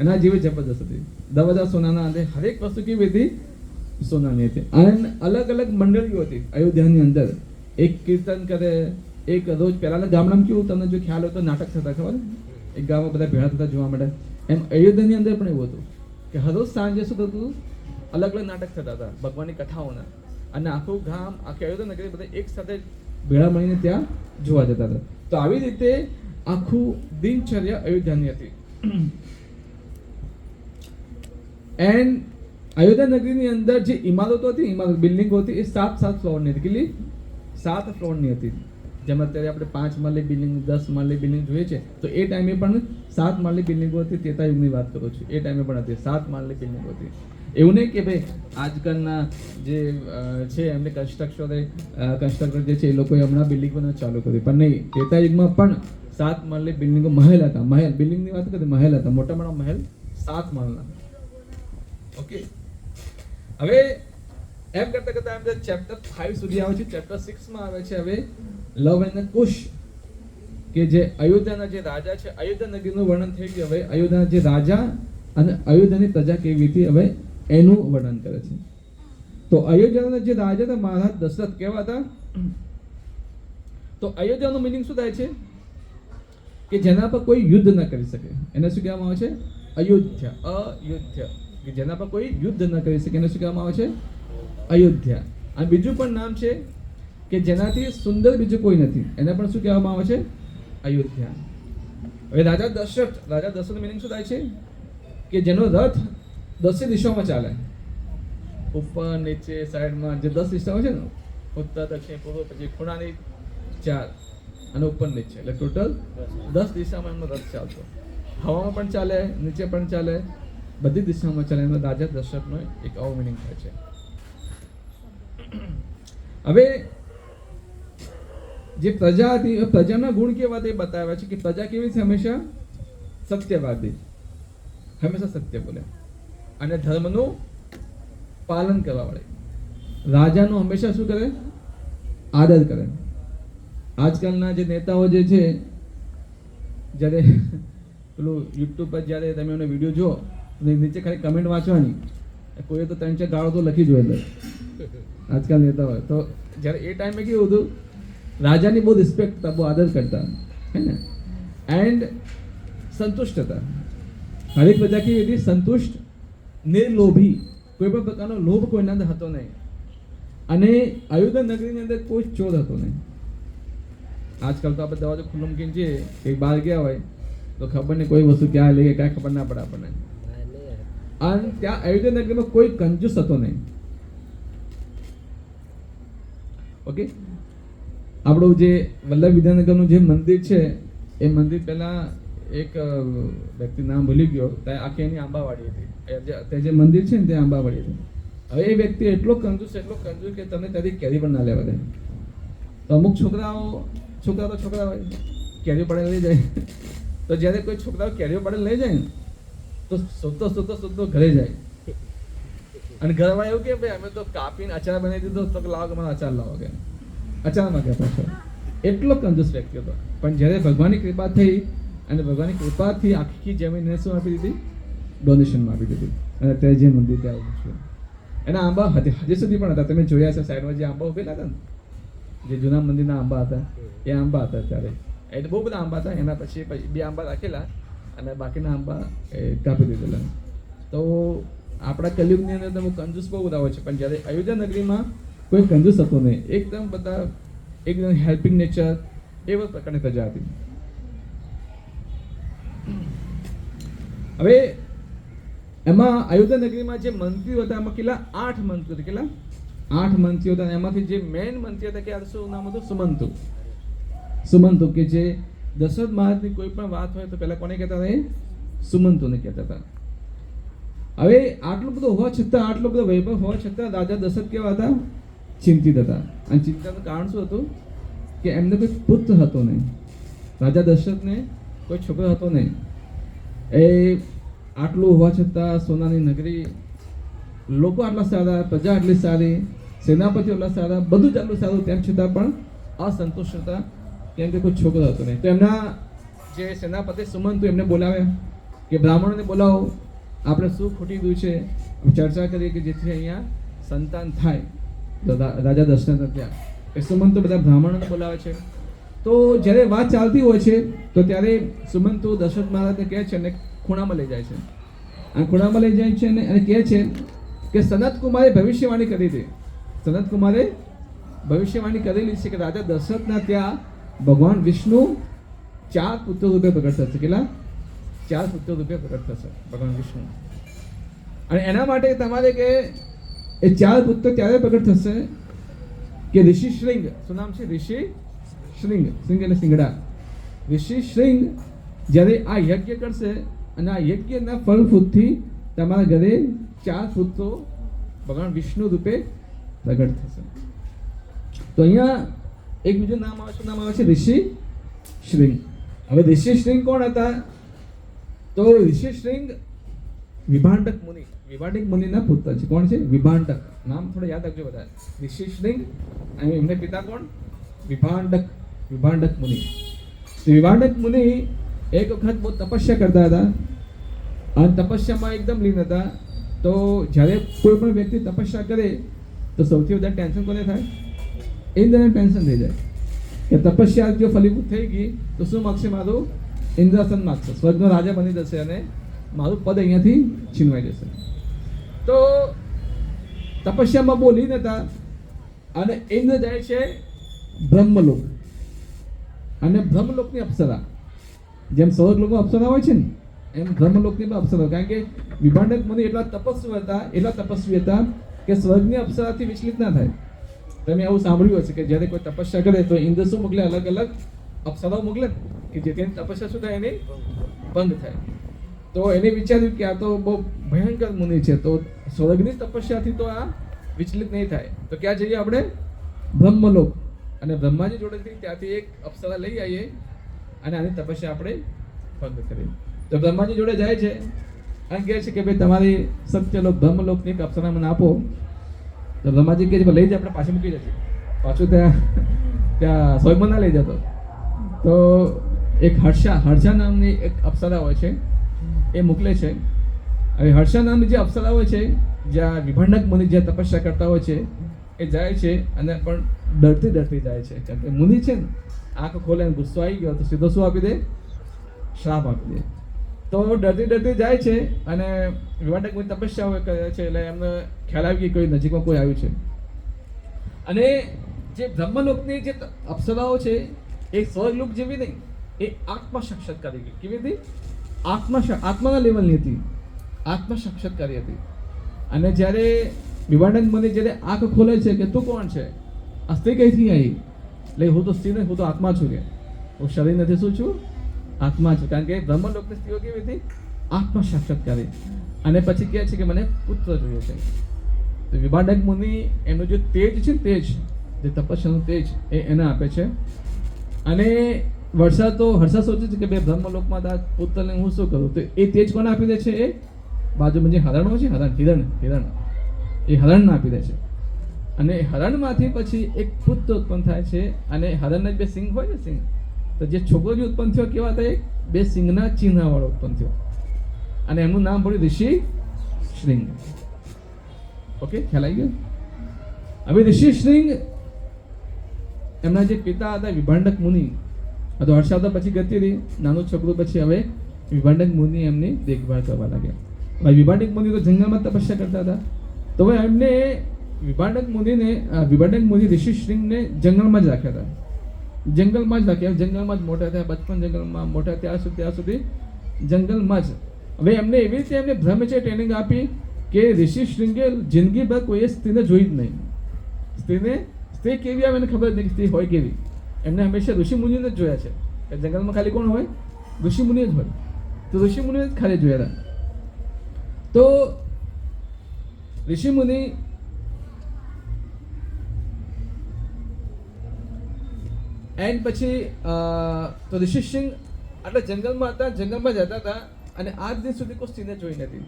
એના જેવી જબરદસ્ત હતી. દરવાજા સોનાના હતા. હરેક વસ્તુ કેવી હતી? સોનાની હતી. અને અલગ અલગ મંડળીઓ હતી અયોધ્યાની અંદર. એક કીર્તન કરે, એક રોજ પહેલાના ગામડામાં કેવું તમને જો ખ્યાલ હોય તો નાટક થતા, ખબર? એક ગામમાં બધા ભેળા થતા જોવા માટે. એમ અયોધ્યાની અંદર પણ એવું હતું કે હરોજ સાંજે શું થતું? અલગ અલગ નાટક થતા હતા ભગવાનની કથાઓના. અને આખું ગામ, આખી અયોધ્યા નગરી બધા એક સાથે ભેળા મળીને ત્યાં જોવા જતા હતા. તો આવી રીતે આખું દિનચર્યા અયોધ્યાની હતી. એન્ડ અયોધ્યા નગરીની અંદર જે ઇમારતો હતી, બિલ્ડિંગો હતી, એ 7 ફ્લોરની હતી. કેટલી? 7 ફ્લોરની હતી. જેમ અત્યારે આપણે 5 માળની બિલ્ડિંગ, 10 માળની બિલ્ડિંગ જોઈએ છે તો એ ટાઈમે પણ 7 માળની બિલ્ડિંગો હતી. ત્રેતા યુગની વાત કરું છું. એ ટાઈમે પણ હતી 7 માળની બિલ્ડિંગો હતી. એવું નહીં કે ભાઈ આજકાલના જે છે એમને કન્સ્ટ્રક્ટર જે છે એ લોકોએ હમણાં બિલ્ડિંગ બનાવવાનું ચાલુ કર્યું, પણ નહીં, ત્રેતા યુગમાં પણ 7 માળની બિલ્ડિંગો, મહેલ હતા. મહેલ, બિલ્ડિંગની વાત કરીએ, મહેલ હતા. મોટા મોટા મહેલ 7 માળના. ઓકે. હવે એમ કરતા કરતા એમ ચેપ્ટર 5 સુધી આવે છે. ચેપ્ટર 6 માં આવે છે હવે લવ એન્ડ કુશ, કે જે અયોધ્યાના જે રાજા છે, અયોધ્યા નગરીનું વર્ણન થઈ ગયું. હવે અયોધ્યાના જે રાજા અને અયોધ્યાની પ્રજા કેવી હતી હવે એનું વર્ણન કરે છે. તો અયોધ્યાના જે રાજા હતા મહારાજ દશરથ કેવા હતા? તો અયોધ્યાનું મિનિંગ શું થાય છે? કે જેના પર કોઈ યુદ્ધ ન કરી શકે એને શું કહેવામાં આવે છે? અયોધ્યા. અયોધ્યા, કે જેના પર કોઈ યુદ્ધ ન કરી શકે એને શું કહેવામાં આવે છે? અયોધ્યા. અને બીજું પણ નામ છે કે જેનાથી સુંદર બીજું કોઈ નથી, એને પણ શું કહેવામાં આવે છે? અયોધ્યા. હવે રાજા દશરથનું મિનિંગ શું થાય છે? કે જેનો રથ 10 દિશાઓમાં ચાલે, ઉપર નીચે સાઈડમાં જે 10 દિશાઓ છે ને, ઉત્તર દક્ષિણ પૂર્વ પછી ખૂણાની 4 અને ઉપર નીચે, એટલે ટોટલ 10 દિશામાં એમનો રથ ચાલતો. હવામાં પણ ચાલે, નીચે પણ ચાલે, બધી દિશામાં ચાલે. એનો રાજા દશરથનો એક આવો મિનિંગ થાય છે. હવે જે પ્રજા હતી, પ્રજાના ગુણ કેવા તે બતાવ્યા છે કે પ્રજા કેવી છે? હંમેશા સત્યવાદી, હંમેશા સત્ય બોલે અને ધર્મનું પાલન કરવા વાળી. રાજાનું હંમેશા શું કરે? આદર કરે. આજકાલના જે નેતાઓ જે છે, જ્યારે પેલું યુટ્યુબ પર જ્યારે તમે એનો વિડીયો જો નીચે ખાલી કમેન્ટ વાંચવાની, કોઈએ તો 3-4 ગાળો તો લખી જોઈએ અંદર આજકાલ નેતા હોય તો. જ્યારે એ ટાઈમે કેવું હતું? રાજાની બહુ રિસ્પેક્ટ હતા, બહુ આદર કરતા, હે ને? એન્ડ સંતુષ્ટ હતા. હરેક પ્રજા કેવી હતી? સંતુષ્ટ, નિર્લોભી, કોઈ પણ પ્રકારનો લોભ કોઈના અંદર હતો નહીં. અને અયોધ્યા નગરીની અંદર કોઈ ચોર હતો નહીં. આજકાલ તો આપણે દરવાજો ખુલ્લો મૂકીને જઈએ, કંઈક બહાર ગયા હોય તો ખબર નહીં કોઈ વસ્તુ ક્યાં લઈએ, કાંઈ ખબર ના પડે આપણને. અને ત્યાં અયોધ્યા નગરીમાં કોઈ કંજૂસ હતો નહીં. ઓકે. આપણું જે વલ્લભ વિદ્યાનગરનું જે મંદિર છે એ મંદિર પહેલાં એક વ્યક્તિ નામ ભૂલી ગયો, ત્યાં આખી એની આંબાવાડી હતી, તે જે મંદિર છે ને ત્યાં આંબાવાડી હતી. હવે એ વ્યક્તિ એટલો કંજૂસ કે તમને ત્યાંથી કેરી પણ ના લેવા દે. તો અમુક છોકરા તો છોકરા હોય, કેરીઓ પડે લઈ જાય. તો જ્યારે કોઈ છોકરાઓ કેરીઓ પડે લઈ જાય ને તો શોધતો ઘરે જાય. અને ઘરમાં એવું કે ભાઈ અમે તો કાપીને અચાર બનાવી દીધો, તો લાવો કે મને અચાર લાવો કે અચાર માંગ્યા પાછો. એટલો કંજૂસ વ્યક્તિ હતો. પણ જ્યારે ભગવાનની કૃપા થઈ અને ભગવાનની કૃપાથી આખી જમીનને શું આપી દીધી? ડોનેશનમાં આપી દીધી. અને અત્યારે જે મંદિર ત્યાં આવું છે એના આંબા હજી સુધી પણ હતા. તમે જોયા છે સાઈડમાં જે આંબા ઉભેલા હતા ને, જે જૂના મંદિરના આંબા હતા, એ આંબા હતા ત્યારે. એટલે બહુ બધા આંબા હતા. એના પછી 2 આંબા રાખેલા અને બાકીના આંબા કાપી દીધેલા. તો આપણા કલયુગની અંદર તમે કંજૂસ બહુ બધા હોય છે, પણ જ્યારે અયોધ્યા નગરીમાં કોઈ કંજૂસ હતો નહીં. એકદમ બધા એકદમ હેલ્પિંગ નેચર, એવા પ્રકારની પ્રજા હતી. હવે એમાં અયોધ્યા નગરીમાં જે મંત્રીઓ હતા એમાં કેટલા 8 મંત્રીઓ હતા. કેટલા 8 મંત્રીઓ હતા. એમાંથી જે મેઇન મંત્રી હતા કે શું નામ હતું? સુમંતુ, કે જે દશરથ મહારાજની કોઈ પણ વાત હોય તો પહેલા કોને કહેતા હતા? સુમંતુને કહેતા હતા. હવે આટલું બધું હોવા છતાં, આટલો બધો વૈભવ હોવા છતાં રાજા દશરથ કેવા હતા? ચિંતિત હતા. અને ચિંતાનું કારણ શું હતું? કે એમને કોઈ પુત્ર હતો નહીં. રાજા દશરથને કોઈ છોકરો હતો નહીં. એ આટલું હોવા છતાં સોનાની નગરી, લોકો આટલા સારા, પ્રજા આટલી સારી, સેનાપતિઓ આટલા સારા, બધું જ આટલું સારું, તેમ છતાં પણ અસંતોષ હતા, કેમ કે કોઈ છોકરો હતો નહીં. તો એમના જે સેનાપતિ સુમંતુ એમને બોલાવ્યા કે બ્રાહ્મણોને બોલાવો, આપણે શું ખોટી ગયું છે, ચર્ચા કરીએ કે જેથી અહીંયા સંતાન થાય. રાજા દશરથ ત્યાં એ સુમંતુ બધા બ્રાહ્મણોને બોલાવે છે. તો જ્યારે વાત ચાલતી હોય છે તો ત્યારે સુમંતુ દશરથ મહારાજને કહે છે અને ખૂણામાં લઈ જાય છે. અને ખૂણામાં લઈ જાય છે અને કહે છે કે સનત કુમારે ભવિષ્યવાણી કરી હતી. સનત કુમારે ભવિષ્યવાણી કરેલી છે કે રાજા દશરથના ત્યાં ભગવાન વિષ્ણુ 4 પુત્રો રૂપે પ્રગટ થશે. કેટલા? 4 પુત્રો રૂપે પ્રગટ થશે ભગવાન વિષ્ણુ. અને એના માટે તમારે કે એ 4 પુત્ર ત્યારે પ્રગટ થશે કે ઋષિ શૃંગ, શું નામ છે? ઋષિ શૃંગ, શૃંગ એટલે સિંગડા. ઋષિ શૃંગ જ્યારે આ યજ્ઞ કરશે અને આ યજ્ઞના ફળફૂટથી તમારા ઘરે 4 પુત્રો ભગવાન વિષ્ણુ રૂપે પ્રગટ થશે. તો અહીંયા એક બીજું નામ આવે છે, નામ આવે છે ઋષિ શૃંગ. હવે ઋષિ શૃંગ કોણ હતા? તો ઋષિ શૃંગ વિભાંડક મુનિના પુત્ર છે. કોણ છે? વિભાંડક. નામ થોડું યાદ રાખજો બધા. ઋષિ શૃંગ અને એમના પિતા કોણ? વિભાંડક મુનિ. વિભાંડક મુનિ એક વખત બહુ તપસ્યા કરતા હતા અને તપસ્યામાં એકદમ લીન હતા. તો જ્યારે કોઈ પણ વ્યક્તિ તપસ્યા કરે તો સૌથી વધારે ટેન્શન કોને થાય? ઇન્દ્રને ટેન્શન થઈ જાય કે તપસ્યા જો ફલીભૂત થઈ ગઈ તો શું માગશે? મારું ઇન્દ્રાસન માગશે, સ્વર્ગનો રાજા બની જશે અને મારું પદ અહીંયાથી છીનવાઈ જશે. તો તપસ્યામાં બહુ લીન હતા અને ઇન્દ્ર જાય છે બ્રહ્મલોક. અને બ્રહ્મલોકની અપ્સરા, જેમ સ્વર્ગલોકમાં અપ્સરા હોય છે ને એમ બ્રહ્મલોકની પણ અપ્સરા. કારણ કે વિભાંડક મુનિ એટલા તપસ્વી હતા કે સ્વર્ગની અપ્સરાથી વિચલિત ના થાય. તમે આવું સાંભળ્યું હશે કે જ્યારે કોઈ તપસ્યા કરે તો ઇન્દ્ર શું મોકલે? અલગ અલગ અપ્સરાઓ મોકલે કે જેથી તપસ્યા શું થાય? એની ભંગ થાય. તો એને વિચાર્યું કે આ તો બહુ ભયંકર મુનિ છે, તો સ્વર્ગની તપસ્યાથી તો આ વિચલિત નહીં થાય. તો ક્યાં જઈએ આપણે? બ્રહ્મલોક. અને બ્રહ્માજી જોડેથી ત્યાંથી એક અપ્સરા લઈ આવીએ અને આની તપસ્યા આપણે ભંગ કરીએ. તો બ્રહ્માજી જોડે જાય છે અને કહે છે કે ભાઈ તમારી સત્યલોક બ્રહ્મલોકની એક અપ્સરા મને આપો. તો બ્રહ્માજી કહે છે લઈ જાય, આપણે પાછી મૂકી જશે. પાછું ત્યાં સ્વર્ગમાં ના લઈ જતો. તો એક હર્ષા નામની એક અપ્સરા હોય છે, એ મોકલે છે. હવે હર્ષા નામની જે અપ્સરા હોય છે, જ્યાં વિભાંડક મુનિ જે તપસ્યા કરતા હોય છે, એ જાય છે અને પણ ડરતી જાય છે. કારણ કે મુનિ છે ને, આંખ ખોલે ગુસ્સો આવી ગયો તો સીધો શું આપી દે? શ્રાપ આપી દે. તો ડરતી જાય છે અને વિભાંડક મુનિ તપસ્યા કરે છે એટલે એમને ખ્યાલ આવી ગયો કોઈ નજીકમાં કોઈ આવ્યું છે. અને જે બ્રહ્મલોકની જે અપ્સરાઓ છે એ સ્વર્ગલોક જેવી નહીં, એ આત્મા સાક્ષાત્કારી ગઈ. કેવી હતી? આત્માના લેવલની હતી, આત્મા સાક્ષાત્કારી હતી. અને જ્યારે વિભાંડક મુનિ જ્યારે આંખ ખોલે છે કે તું કોણ છે? આ સ્ત્રી કઈથી આવી? એટલે હું તો સ્ત્રી નહીં, હું તો આત્મા છું. કે હું શરીર નથી, શું છું? આત્મા છે, કારણ કે બ્રહ્મલોકની સ્ત્રીઓ કેવી હતી? આત્મા સાક્ષાત્કારી. અને પછી કહે છે કે મને પુત્ર જોઈએ છે. તો વિભાડક મુનિ એમનું જે તેજ છે, તેજ જે તપસ્યાનું તેજ એને આપે છે. અને હર્ષા સોચે છે કે બે બ્રહ્મલોકમાં આ પુત્રને હું શું કરું? તો એ તેજ કોને આપી દે છે? એ બાજુમાં જે હરણો છે, હિરણ એ હરણને આપી દે છે. અને હરણમાંથી પછી એક પુત્ર ઉત્પન્ન થાય છે. અને હરણના બે સિંગ હોય ને, સિંગ, તો જે છોકરો જે ઉત્પન્ન થયો કેવા હતા? બે સિંગના ચિહ્નવાળો ઉત્પન્ન થયો. અને એમનું નામ પડ્યું ઋષિ શૃંગ. ઓકે, ખ્યાલ આવી ગયો? હવે ઋષિ શૃંગ એમના જે પિતા હતા વિભાંડક મુનિ, તો હર્ષાવતા પછી ગતિ રહી, નાનું છોકરું પછી હવે વિભાંડક મુનિ એમની દેખભાળ કરવા લાગ્યા. હવે વિભાંડક મુનિ તો જંગલમાં તપસ્યા કરતા હતા. તો હવે એમને વિભાંડક મુનિ ઋષિ શૃંગને જંગલમાં જ રાખ્યા હતા. જંગલમાં જ મોટા થયા, બચપન જંગલમાં મોટા ત્યાં સુધી જંગલમાં જ. હવે એમને એવી રીતે એમને બ્રહ્મચર્ય ટ્રેનિંગ આપી કે ઋષિ શૃંગે જિંદગીભર કોઈ સ્ત્રીને જોઈ જ નહીં. સ્ત્રી કેવી આવે એને ખબર જ નહીં, સ્ત્રી હોય કેવી. એમને હંમેશા ઋષિ મુનિને જ જોયા છે. જંગલમાં ખાલી કોણ હોય? ઋષિ મુનિ જ હોય. તો ઋષિ મુનિને જ ખાલી જોયા હતા. તો ઋષિ મુનિ એન્ડ પછી તો ઋષિ સિંહ આટલા જંગલમાં જતા હતા અને આજ દિન સુધી કોઈ સ્ત્રીને જોઈ નથી.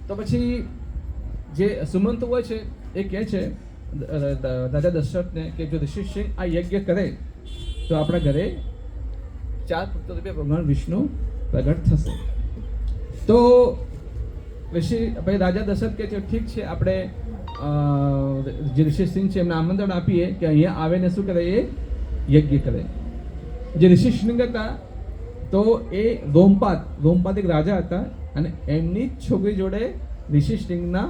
તો પછી જે સુમંત હોય છે એ કહે છે રાજા દશરથને કે જો ઋષિ સિંહ આ યજ્ઞ કરે તો આપણા ઘરે 4 પુત્ર રૂપે ભગવાન વિષ્ણુ પ્રગટ થશે. તો રાજા દશરથ કહે છે ઠીક છે, આપણે જે ઋષિ સિંહ છે એમને આમંત્રણ આપીએ કે અહીંયા આવે ને શું કરે? એ યજ્ઞ કરે. જે ઋષિ શૃંગ હતા તો એ રોમપાદ એક રાજા હતા અને એમની છોકરી જોડે ઋષિ શૃંગના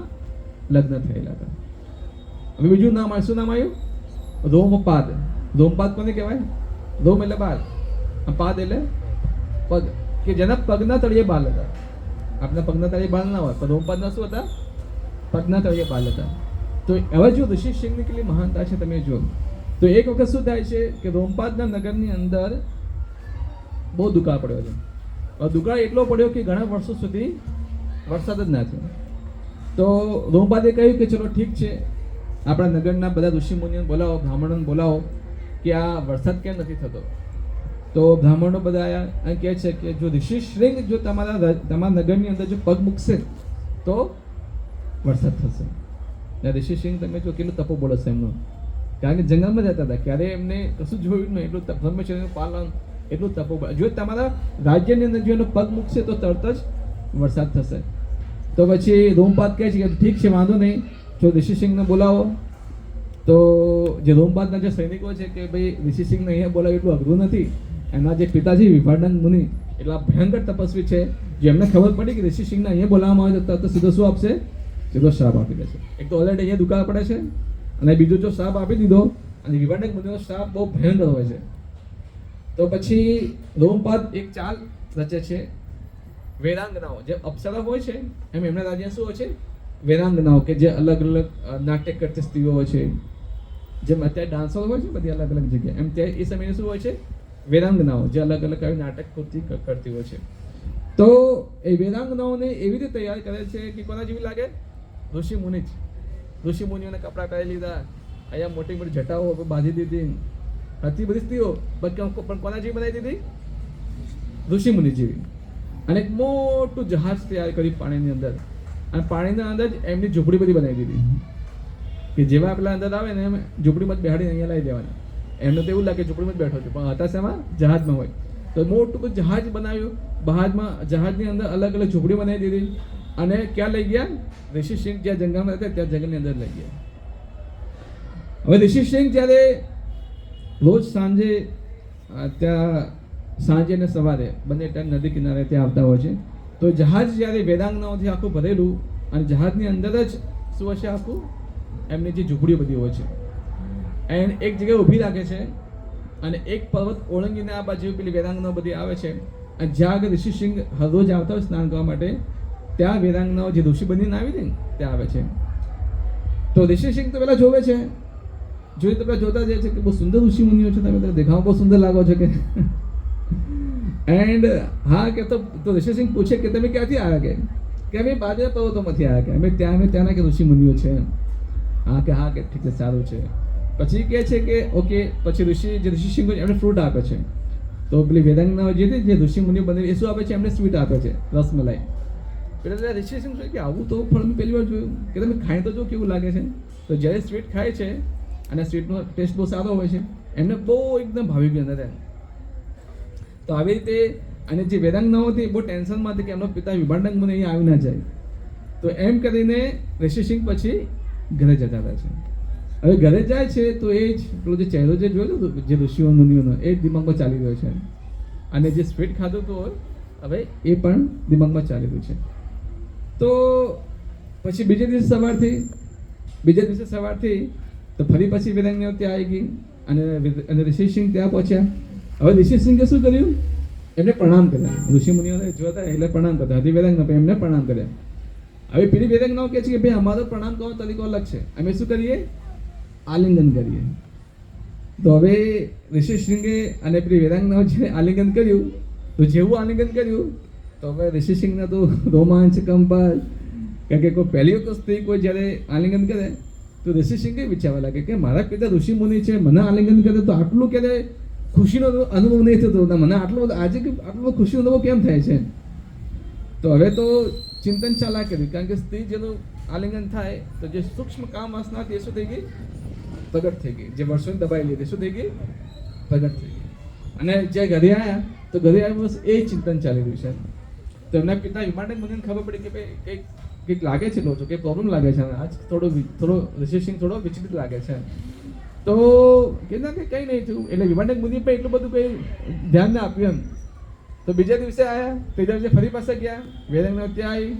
લગ્ન થયેલા હતા. હવે બીજું નામ શું નામ આવ્યું? રોમપાદ. રોમપાદ કોને કહેવાય? રોમ એટલે બાલ, પાદ એટલે પગ, કે જેના પગના તળિયે બાલ હતા. આપણા પગના તળિયે બાલ ના હોય, પણ રોમપાદના શું હતા? પગના તળિયે બાલ હતા. તો હવે જો ઋષિ શૃંગની કેટલી મહાનતા છે તમે જુઓ. તો એક વખત શું થાય છે કે રોમપાદના નગરની અંદર બહુ દુકાળ પડ્યો છે. દુકાળ એટલો પડ્યો કે ઘણા વર્ષો સુધી વરસાદ જ ના થયો. તો રોમપાદે કહ્યું કે ચલો ઠીક છે, આપણા નગરના બધા ઋષિ મુનિઓને બોલાવો, બ્રાહ્મણોને બોલાવો કે આ વરસાદ કેમ નથી થતો. તો બ્રાહ્મણો બધા આવ્યા અને કહે છે કે જો ઋષિ શૃંગ જો તમારા નગરની અંદર જો પગ મૂકશે તો વરસાદ થશે. ઋષિ શૃંગ તમે જો કેટલું તપો બોલે છે એમનો, કારણ કે જંગલમાં જતા હતા, ક્યારે એમને કશું જોયું નહીં, એટલું બ્રહ્મચર્યનું પાલન, એટલું તપો. જો તમારા રાજ્યની અંદર જો એનો પગ મૂકશે તો તરત જ વરસાદ થશે. તો પછી રોમપાદ કહે છે કે ઠીક છે, વાંધો નહીં, જો ઋષિ સિંહને બોલાવો. તો જે રોમપાદના જે સૈનિકો છે કે ભાઈ ઋષિ સિંહને અહીંયા બોલાવ્યું એટલું અઘરું નથી. એમના જે પિતાજી વિભાંડક મુનિ એટલા ભયંકર તપસ્વી છે, જે એમને ખબર પડી કે ઋષિ સિંહને અહીંયા બોલાવવામાં આવે તો સીધો શું આપશે? સીધો શ્રાપ આપી દેશે. એક તો ઓલરેડી અહીંયા દુકાળ પડે છે અને બીજો જો શ્રાપ આપી દીધો, અને વિભાંડક મુનિનો શ્રાપ બહુ ભયંકર હોય છે. તો પછી રોમપાદ એક ચાલ રચે છે. વેરાંગનાઓ જે અપ્સરા હોય છે એમ એમના રાજ્ય શું હોય છે? વેરાંગનાઓ, કે જે અલગ અલગ નાટ્ય કરતી સ્ત્રીઓ હોય છે, જેમ અત્યારે ડાન્સર હોય છે બધી અલગ અલગ જગ્યાએ, એમ ત્યાં એ સમયે શું હોય છે? વેરાંગનાઓ, જે અલગ અલગ આવી નાટક કરતી હોય છે. તો એ વેરાંગનાઓને એવી રીતે તૈયાર કરે છે કે કોના જેવી લાગે? ઋષિ મુનિ જ. ઋષિ મુનિઓને કપડાં પહેરી લીધા, અહીંયા મોટી મોટી જટાઓ બાંધી દીધી, હતી બધી સ્ત્રીઓ, પણ કોના જેવી બનાવી દીધી? ઋષિ મુનિ જેવી. અને એક મોટું જહાજ તૈયાર કર્યું પાણીની અંદર, અને પાણીના અંદર જ એમની ઝૂંપડી બધી બનાવી દીધી કે જેવા પેલા અંદર આવે ને એમ ઝૂંપડીમાં જ બેહાડીને અહીંયા લાવી દેવાના. એમને તો એવું લાગે ઝૂંપડીમાં જ બેઠો છે, પણ હતા શેમાં? જહાજમાં હોય. તો મોટું જહાજ બનાવ્યું, જહાજની અંદર અલગ અલગ ઝૂંપડી બનાવી દીધી. અને ક્યાં લઈ ગયા? ઋષિ સિંહ જ્યાં જંગલમાં હતા ત્યાં જંગલની અંદર લઈ ગયા. હવે ઋષિ સિંહ જ્યારે રોજ સાંજે અને સવારે બંને ટાઈમ નદી કિનારે ત્યાં આવતા હોય છે. તો જહાજ જ્યારે વેદાંગનાઓથી આખું ભરેલું, અને જહાજની અંદર જ શું હશે? આખું એમની જે ઝૂંપડીઓ બધી હોય છે એને એક જગ્યાએ ઊભી રાખે છે, અને એક પર્વત ઓળંગીને આ બાજુ પેલી વેદાંગનાઓ બધી આવે છે. અને જ્યાં આગળ ઋષિ સિંહ હરરોજ આવતા હોય સ્નાન કરવા માટે, ત્યાં વેદાંગનાઓ જે ઋષિ બનીને આવી ને ત્યાં આવે છે. તો ઋષિ સિંહ તો પેલા જોવે છે, જોઈ તો પેલા જોતા જાય છે કે બહુ સુંદર ઋષિ મુનિઓ છે, તમે દેખાવ બહુ સુંદર લાગો છો કે. એન્ડ હા કે તો ઋષિ સિંહ પૂછે કે તમે ક્યાંથી આવ્યા કે અમે બાજુના પર્વતોમાંથી આવ્યા કે અમે ત્યાંના કે ઋષિ મુનિઓ છે. હા કે ઠીક છે, સારું છે. પછી કહે છે કે ઓકે, પછી ઋષિ સિંહ એમને ફ્રૂટ આપે છે. તો પેલી વેદાંગના જે ઋષિ મુનિઓ બને એ શું આપે છે, એમને સ્વીટ આપે છે, રસમલાઈ. એટલે ઋષિ સિંહ કે આવું તો ફળ મેં પહેલી વાર જોયું, કે તમે ખાઈ તો જો કેવું લાગે છે. તો જ્યારે સ્વીટ ખાય છે અને સ્વીટનો ટેસ્ટ બહુ સારો હોય છે, એમને બહુ એકદમ ભાવી ગયું અંદર. તો આવી રીતે અને જે વેદાંગનાઓ હતી બહુ ટેન્શનમાં હતી કે એમનો પિતા વિભાંડક મુનિ અહીંયા આવી ના જાય. તો એમ કરીને ઋષિ સિંહ પછી ઘરે જતા હતા છે. હવે ઘરે જાય છે તો એ જ પેલો જે ચહેરો જે જોયો જે ઋષિઓ મુનિઓનો એ જ દિમાગમાં ચાલી રહ્યો છે. અને જે સ્વીટ ખાધું હતું હવે એ પણ દિમાગમાં ચાલી રહ્યું છે. તો પછી બીજે દિવસે સવારથી તો ફરી પછી વેદાંગનાઓ ત્યાં આવી ગઈ અને ઋષિ સિંહ ત્યાં પહોંચ્યા. હવે ઋષિ સિંહે શું કર્યું, એમને પ્રણામ કર્યા. ઋષિ મુનિઓને જોતા એટલે પ્રણામ કરતા હતી વેદાંગના, એમને પ્રણામ કર્યા. હવે પેલી વેદાંગનાઓ કહે છે કે ભાઈ અમારો પ્રણામ કરવાનો તરીકો અલગ છે, અમે શું કરીએ, આલિંગન કરીએ. તો હવે ઋષિ સિંહે અને પેલી વેદાંગનાઓ જે આલિંગન કર્યું, તો જેવું આલિંગન કર્યું તો હવે ઋષિ સિંહના તો રોમાંચ કંપાય. કારણ કે કોઈ પહેલી વખત સ્ત્રી કોઈ જ્યારે આલિંગન કરે તો ઋષિ સિંહે વિચારવા લાગે કે મારા પિતા ઋષિ મુનિ છે, મને આલિંગન કરે તો આટલું ક્યારે ખુશીનો અનુભવ નહીં થતો, મને આટલો બધો આજે કે આટલો ખુશીનો અનુભવ કેમ થાય છે. તો હવે તો ચિંતન ચાલ્યા કર્યું, કારણ કે સ્ત્રી જેનું આલિંગન થાય તો જે સૂક્ષ્મ કામ વાસના હતી એ શું થઈ ગઈ, પ્રગટ થઈ ગઈ. જે વર્ષોની દબાઈ લીધી શું થઈ ગઈ, પ્રગટ થઈ ગઈ. અને જે ઘરે આવ્યા તો ઘરે આવ્યા બસ એ ચિંતન ચાલી રહ્યું છે. તો એમના પિતા વિભાંડક મુનિને ખબર પડી કે ભાઈ કંઈક લાગે છે, લોચો કંઈક પ્રોબ્લેમ લાગે છે, આજ થોડો ઋષિ સિંહ થોડો વિચલિત લાગે છે. તો કીધું કે કંઈ નહીં થયું. એટલે વિભાંડક મુનિ પણ એટલું બધું કંઈ ધ્યાન ના આપ્યું એમ. તો બીજા દિવસે આવ્યા, ત્રીજા દિવસે ફરી પાસે ગયા, વેદાંગનાઓ ત્યાં આવી.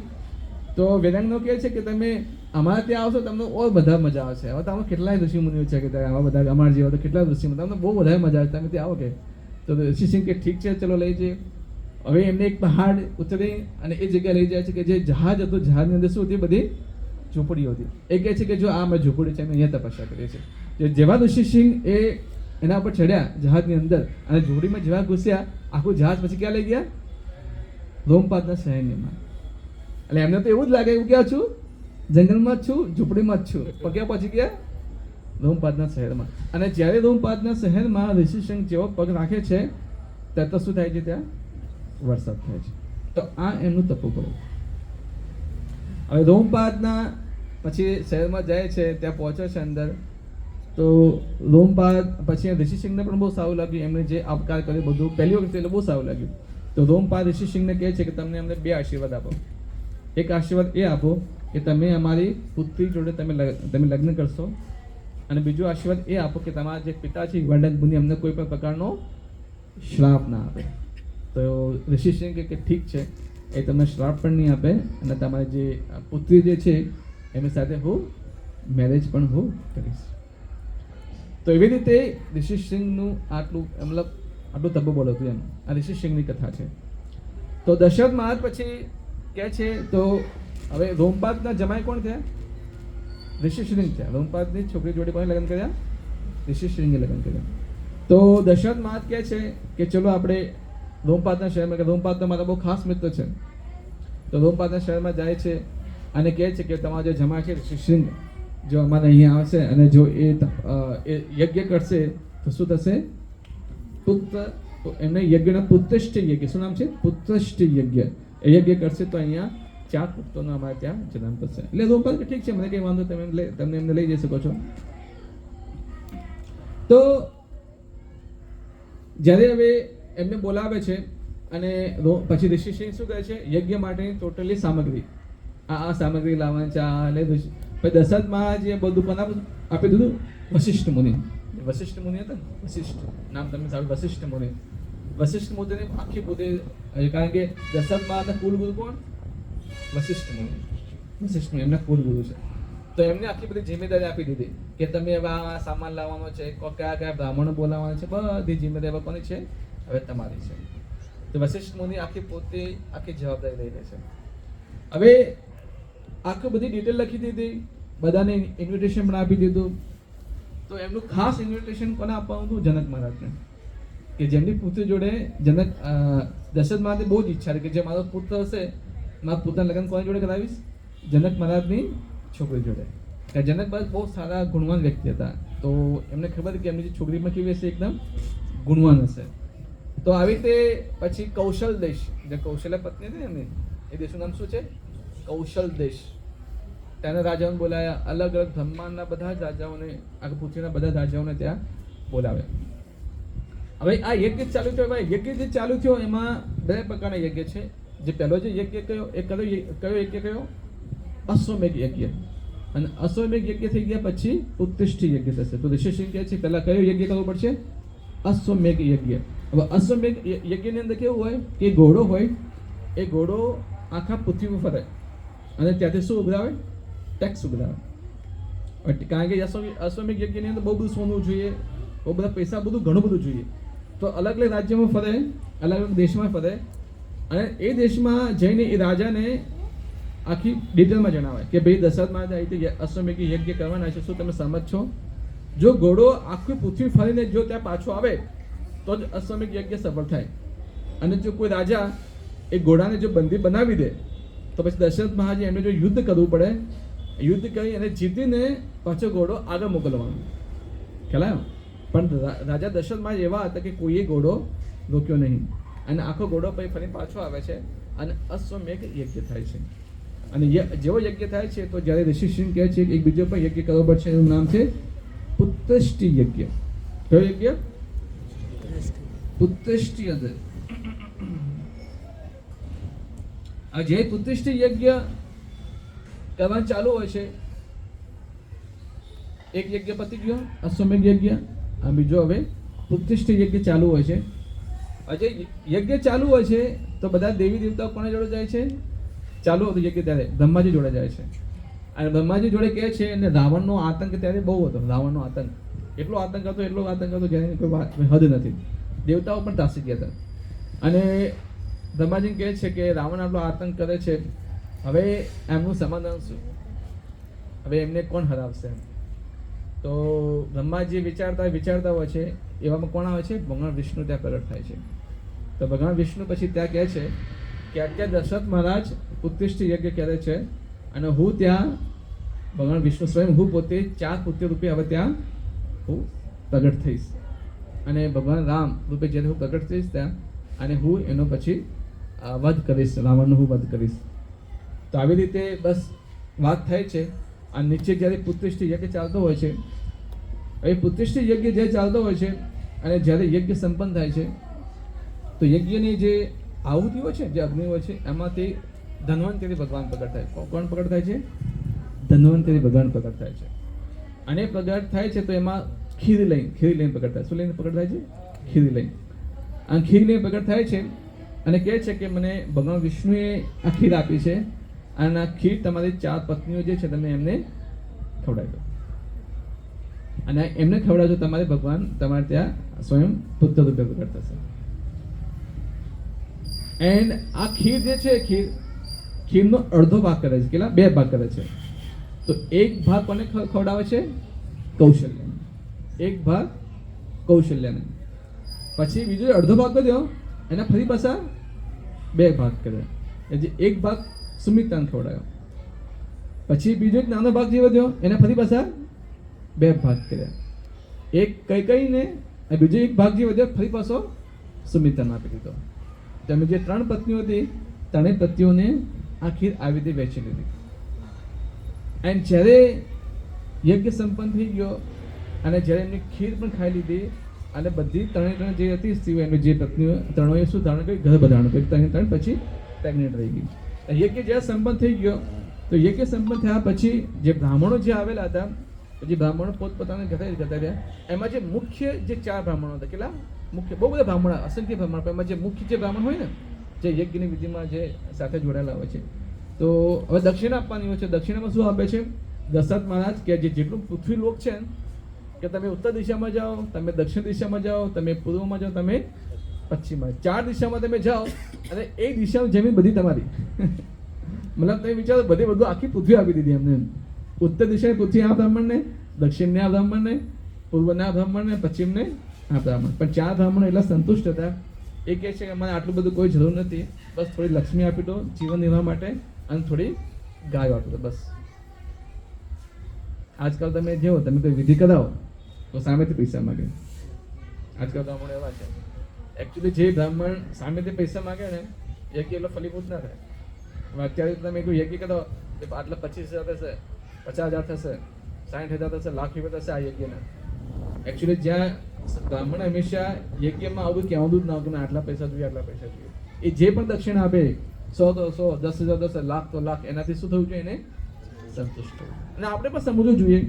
તો વેદાંગનાઓ કહે છે કે તમે અમારા ત્યાં આવશો તમને ઓર બધા મજા આવશે. હવે તો આમાં કેટલાય ઋષિ મુનિઓ છે કે આવા બધા અમારા જેવા તો કેટલા ઋષિ મુનિઓ, તમને બહુ વધારે મજા આવે, તમે ત્યાં આવો કે. તો ઋષિ સિંહ કે ઠીક છે, ચલો લઈ જઈએ. હવે એમને એક પહાડ ઉતરી અને એ જગ્યાએ લઈ જાય છે કે જે જહાજ હતું, જહાજની અંદર શું હતી, બધી ઝૂંપડીઓ હતી. એ કહે છે કે જો આ મેં ઝૂંપડી છે, અમે અહીંયા તપસ્યા કરીએ છીએ. જેવા ઋષિ સિંહ એ એના પર ચડ્યા જહાજની અંદર અને ઝૂંપડીમાં જેવા ઘૂસ્યા, આખું જહાજ પછી ક્યાં લઈ ગયા, રોમપાદના શહેરમાં. એટલે એમને તો એવું જ લાગે, એવું ક્યાં છું, જંગલમાં જ છું, ઝૂંપડીમાં જ છું. પણ ક્યાં પહોંચી ગયા, રોમપાદના શહેરમાં. અને જ્યારે રોમપાદના શહેરમાં ઋષિ સિંહ જેવો પગ રાખે છે ત્યાં તો શું થાય છે, ત્યાં વરસાદ થાય છે. તો આ એમનું તપોબળ. હવે રોમપાદના પછી શહેરમાં જાય છે, ત્યાં પહોંચે છે અંદર. તો રોમપાદ પછી ઋષિ સિંહને પણ બહુ સારું લાગ્યું, એમને જે આવકાર કર્યો બધું પહેલી વખત એટલે બહુ સારું લાગ્યું. તો રોમપાદ ઋષિ સિંહને કહે છે કે તમને અમને બે આશીર્વાદ આપો. એક આશીર્વાદ એ આપો કે તમે અમારી પુત્રી જોડે તમે લગ્ન કરશો, અને બીજો આશીર્વાદ એ આપો કે તમારા જે પિતા છે વિભાંડક મુનિ અમને કોઈ પણ પ્રકારનો શ્રાપ ના આપે. તો ઋષિ સિંહ કે ઠીક છે, એ તમને શ્રાપ પણ નહીં આપે અને તમારી જે પુત્રી જે છે એમની સાથે હું મેરેજ પણ હું કરીશ. તો એવી રીતે ઋષિ સિંહનું આટલું તપોબળ હતું એમ. આ ઋષિ સિંહની કથા છે. તો દશરથ મહારાજ પછી કહે છે, તો હવે રોમપાદના જમાઈ કોણ થયા, ઋષિ સિંહ થયા. રોમપાદની છોકરી જોડે પણ લગ્ન કર્યા, ઋષિ સિંહે લગ્ન કર્યા. તો દશરથ મહારાજ કહે છે કે ચલો આપણે રોમપાદના શહેરમાં, કે રોમપાદ તો મારા બહુ ખાસ મિત્ર છે. તો રોમપાદના શહેરમાં જાય છે અને કહે છે કે તમારો જે જમાઈ છે ઋષિ સિંહ જો અમારે અહીંયા આવશે અને જો એ યજ્ઞ કરશે તો શું થશે, પુત્ર. તો એમને યજ્ઞના પુત્રષ્ટ યજ્ઞ, શું નામ છે, પુત્રષ્ટ યજ્ઞ. એ યજ્ઞ કરશે તો અહીંયા 4 પુત્રોનો અમારે ત્યાં જન્મ થશે. એટલે રોમપાદ કે ઠીક છે, મને કંઈ વાંધો, તમે એમને લઈ જઈ શકો છો. તો જ્યારે હવે એમને બોલાવે છે અને પછી ઋષિ સિંહ શું કહે છે, યજ્ઞ માટેની ટોટલી સામગ્રી, આ સામગ્રી લાવવાની છે. એટલે પછી દશરથ મહારાજે બધું પણ આપી દીધું વશિષ્ઠ મુનિ. વશિષ્ઠ મુનિ હતા ને, વશિષ્ઠ નામ તમે સાંભળ્યું, વશિષ્ઠ મુનિ. વશિષ્ઠ મુનિની આખી પોતે, કારણ કે દશરથ મહારાજના કુલગુરુ કોણ, વશિષ્ઠ મુનિ. વશિષ્ઠ મુનિ એમના કુલગુરુ છે. તો એમને આખી બધી જિમ્મેદારી આપી દીધી કે તમે હવે આ સામાન લાવવાનો છે, કયા કયા બ્રાહ્મણો બોલાવવાના છે, બધી જિમ્મેદારી કોની છે, હવે તમારી છે. તો વશિષ્ઠ મુનિ આખી જવાબદારી લઈ લે છે. હવે આખી બધી ડિટેલ લખી દીધી, બધાને ઇન્વિટેશન પણ આપી દીધું. તો એમનું ખાસ ઇન્વિટેશન કોને આપવાનું હતું, જનક મહારાજને. કે જેમની પુત્રી જોડે જનક દશરથ મહારાજની બહુ જ ઈચ્છા હતી કે જે મારો પુત્ર હશે, મારા પુત્રના લગ્ન કોની જોડે કરાવીશ? જનક મહારાજની છોકરી જોડે. કે જનક મહારાજ બહુ સારા ગુણવાન વ્યક્તિ હતા, તો એમને ખબર હતી કે એમની જે છોકરીમાં કેવી હશે, એકદમ ગુણવાન હશે. તો આવી રીતે પછી કૌશલ દેશ, જે કૌશલ્ય પત્ની હતી એમની, એ દેશનું નામ શું છે? કૌશલ દેશ. ત્યાંના રાજાઓને બોલાયા, અલગ અલગ બ્રહ્માંડના બધા જ રાજાઓને, આ પૃથ્વીના બધા રાજાઓને ત્યાં બોલાવ્યા. હવે આ યજ્ઞ ચાલુ થયો, યજ્ઞ જે ચાલુ થયો એમાં બે પ્રકારના યજ્ઞ છે. જે પહેલો જે યજ્ઞ કયો એ કયો યજ્ઞ કયો? અશ્વમેઘ યજ્ઞ. અને અશ્વમેઘ યજ્ઞ થઈ ગયા પછી ઉત્તિષ્ઠ યજ્ઞ થશે. તો ઋષિસિંહ કહે છે પહેલા કયો યજ્ઞ કરવો પડશે? અશ્વમેઘ યજ્ઞ. હવે અશ્વમેઘ યજ્ઞની અંદર કેવું હોય કે ઘોડો હોય, એ ઘોડો આખા પૃથ્વી પર ફરે અને ત્યાંથી શું ઉઘરાવે? ટેક્સ ઉઘરાવે. કારણ કે અશ્વમેઘ યજ્ઞની અંદર બહુ બધું સોનું જોઈએ, બહુ બધા પૈસા, બધું ઘણું બધું જોઈએ. તો અલગ અલગ રાજ્યમાં ફરે, અલગ અલગ દેશમાં ફરે, અને એ દેશમાં જઈને એ રાજાને આખી ડિટેલમાં જણાવે કે ભાઈ દશરથ મહારાજ આ રીતે અશ્વમેઘ યજ્ઞ કરવાના છે, શું તમે સહમત છો? જો ઘોડો આખી પૃથ્વી ફરીને જો ત્યાં પાછો આવે તો જ અશ્વમેઘ યજ્ઞ સફળ થાય. અને જો કોઈ રાજા એ ઘોડાને જો બંદી બનાવી દે તો પછી દશરથ મહારાજે એમને જો યુદ્ધ કરવું પડે, યુદ્ધ કરી અને જીતીને પાછો ઘોડો આગળ મોકલવાનો. ખ્યાલ? પણ રાજા દશરથ મહારાજ એવા હતા કે કોઈએ ઘોડો રોક્યો નહીં, અને આખો ઘોડો પછી ફરી પાછો આવે છે અને અશ્વમેઘ યજ્ઞ થાય છે. અને જેવો યજ્ઞ થાય છે તો જ્યારે ઋષિસિંહ કહે છે કે એક બીજો પણ યજ્ઞ કરવો પડશે, એનું નામ છે પુત્રષ્ટિ યજ્ઞ. કયો યજ્ઞ? પુત્રષ્ટિ યજ્ઞ. આ જે પુત્રષ્ટિ યજ્ઞ કરવાનું ચાલુ હોય છે, એક યજ્ઞ પતી ગયો અશ્વમેઘ યજ્ઞ, આ બીજો હવે પુત્રષ્ટિ યજ્ઞ ચાલુ હોય છે. જે યજ્ઞ ચાલુ હોય છે તો બધા દેવી દેવતાઓ કોને જોડે જાય છે? ચાલુ હતું યજ્ઞ ત્યારે બ્રહ્માજી જોડે જાય છે. અને બ્રહ્માજી જોડે કહે છે, અને રાવણનો આતંક ત્યારે બહુ હતો. રાવણનો આતંક એટલો આતંક હતો જેની કોઈ હદ નથી. દેવતાઓ પણ ત્રાસી ગયા હતા. અને બ્રહ્માજી કહે છે કે રાવણ આટલો આતંક કરે છે, હવે એમનું સમાધાન શું? હવે એમને કોણ હરાવશે? તો બ્રહ્માજી વિચારતા હોય છે, એવામાં કોણ આવે છે? ભગવાન વિષ્ણુ ત્યાં પ્રગટ થાય છે. તો ભગવાન વિષ્ણુ પછી ત્યાં કહે છે કે અત્યારે દશરથ મહારાજ ઉત્તિષ્ઠ યજ્ઞ કરે છે, અને હું ત્યાં ભગવાન વિષ્ણુ સ્વયં હું પોતે 4 પુત્ર રૂપે હવે ત્યાં હું પ્રગટ થઈશ. અને ભગવાન રામ રૂપે જ્યારે હું પ્રગટ થઈશ ત્યાં, અને હું એનો પછી વધ કરીશ, રાવણનો હું વધ કરીશ. તો આવી રીતે બસ વાત થાય છે. અને નીચે જ્યારે પુત્રિષ્ઠ યજ્ઞ ચાલતો હોય છે, એ પુત્રિષ્ઠ યજ્ઞ જે ચાલતો હોય છે, અને જ્યારે યજ્ઞ સંપન્ન થાય છે તો યજ્ઞની જે આહુતિ હોય છે, જે અગ્નિ હોય છે, એમાંથી ધન્વંતરી ભગવાન પ્રગટ થાય. કોણ પ્રગટ થાય છે? ધન્વંતરી ભગવાન પ્રગટ થાય છે. અને પ્રગટ થાય છે તો એમાં ખીર લઈને પ્રગટ થાય. શું લઈને પ્રગટ થાય છે? ખીર લઈને. આ ખીર લઈને પ્રગટ થાય છે અને કહે છે કે મને ભગવાન વિષ્ણુએ આ ખીર આપી છે, અને આ ખીર તમારી 4 પત્નીઓ જે છે તમે એમને ખવડાવી દો, અને એમને ખવડાવજો, તમારે ભગવાન તમારે ત્યાં સ્વયં પુત્ર રૂપે પ્રગટ થશે. એન્ડ આ ખીર જે છે, ખીરનો અડધો ભાગ કરે છે. કેટલા? 2 ભાગ કરે છે. તો એક ભાગ કોને ખવડાવે છે? કૌશલ્યાને. એક ભાગ કૌશલ્યાને. પછી બીજો અડધો ભાગ કર્યો એના ફરી પાછા 2 ભાગ કર્યા. એટલે એક ભાગ સુમિત્રાને ખવડાવ્યો, પછી બીજો એક નાનો ભાગ જે વધ્યો એના ફરી પાછા 2 ભાગ કર્યા. એક કૈકેયીને, બીજો એક ભાગ જે વધ્યો ફરી પાછો સુમિત્રાને આપી દીધો. તમે જે 3 પત્નીઓ હતી, 3 પત્નીઓને આ ખીર આવી રીતે વહેંચી લીધી. એન્ડ જ્યારે યજ્ઞ સંપન્ન થઈ ગયો અને જ્યારે એમની ખીર પણ ખાઈ લીધી, અને બધી 3 જે હતી સ્ત્રીઓ, એમની જે પત્નીઓ 3 શું ધારણ કરી? ગર્ભ ધારણ કરી. 3 પછી પ્રેગ્નેન્ટ રહી ગઈ. યજ્ઞ જ્યારે સંપન્ન થઈ ગયો તો યજ્ઞ સંપન્ન થયા પછી જે બ્રાહ્મણો જે આવેલા હતા, પછી બ્રાહ્મણો પોતપોતાના ઘરે જતા રહ્યા. એમાં જે મુખ્ય જે 4 બ્રાહ્મણો હતા, કેટલા મુખ્ય? બહુ બધા બ્રાહ્મણ, અસંખ્ય બ્રાહ્મણ, પણ એમાં જે મુખ્ય જે બ્રાહ્મણ હોય ને, જે યજ્ઞની વિધિમાં જે સાથે જોડાયેલા હોય છે, તો હવે દક્ષિણા આપવાની હોય છે. દક્ષિણામાં શું આપે છે? દશરથ મહારાજ કે જેટલું પૃથ્વી લોક છે કે તમે ઉત્તર દિશામાં જાઓ, તમે દક્ષિણ દિશામાં જાઓ, તમે પૂર્વમાં જાઓ, તમે પશ્ચિમમાં, 4 દિશામાં તમે જાઓ, અને એ દિશાની જમીન બધી તમારી. મતલબ તમે વિચારો, બધું આખી પૃથ્વી આપી દીધી એમને. ઉત્તર દિશાની પૃથ્વી આ બ્રાહ્મણને, દક્ષિણને આ બ્રાહ્મણને, પૂર્વના બ્રાહ્મણને, પશ્ચિમને આ બ્રાહ્મણ. પણ 4 બ્રાહ્મણો એટલા સંતુષ્ટ હતા, એ કહે છે કે મને આટલું બધું કોઈ જરૂર નથી, બસ થોડી લક્ષ્મી આપી દો જીવન નિર્વાહ માટે અને થોડી ગાયો આપી દો બસ. આજકાલ તમે જેવો તમે કોઈ વિધિ કરાવો તો સામેથી પૈસા માગે. આજકાલ બ્રાહ્મણો એવા છે. એકચ્યુઅલી જે બ્રાહ્મણ સામેથી પૈસા માગે ને યજ્ઞ એટલો ફલીભૂત ના થાય. હવે અત્યારે તમે કોઈ યજ્ઞ કરો આટલા 25,000 થશે, 50,000 થશે, 60,000 થશે, લાખ રૂપિયા થશે આ યજ્ઞના. એકચ્યુઅલી જ્યાં બ્રાહ્મણ હંમેશા યજ્ઞમાં આવું કહેવાનું જ ના હોય કે આટલા પૈસા જોઈએ, આટલા પૈસા જોઈએ. એ જે પણ દક્ષિણા આપે 100 તો 100, 10,000 10,000, લાખ તો લાખ, એનાથી શું થવું જોઈએ? એને સંતુષ્ટ થવું. અને આપણે પણ સમજવું જોઈએ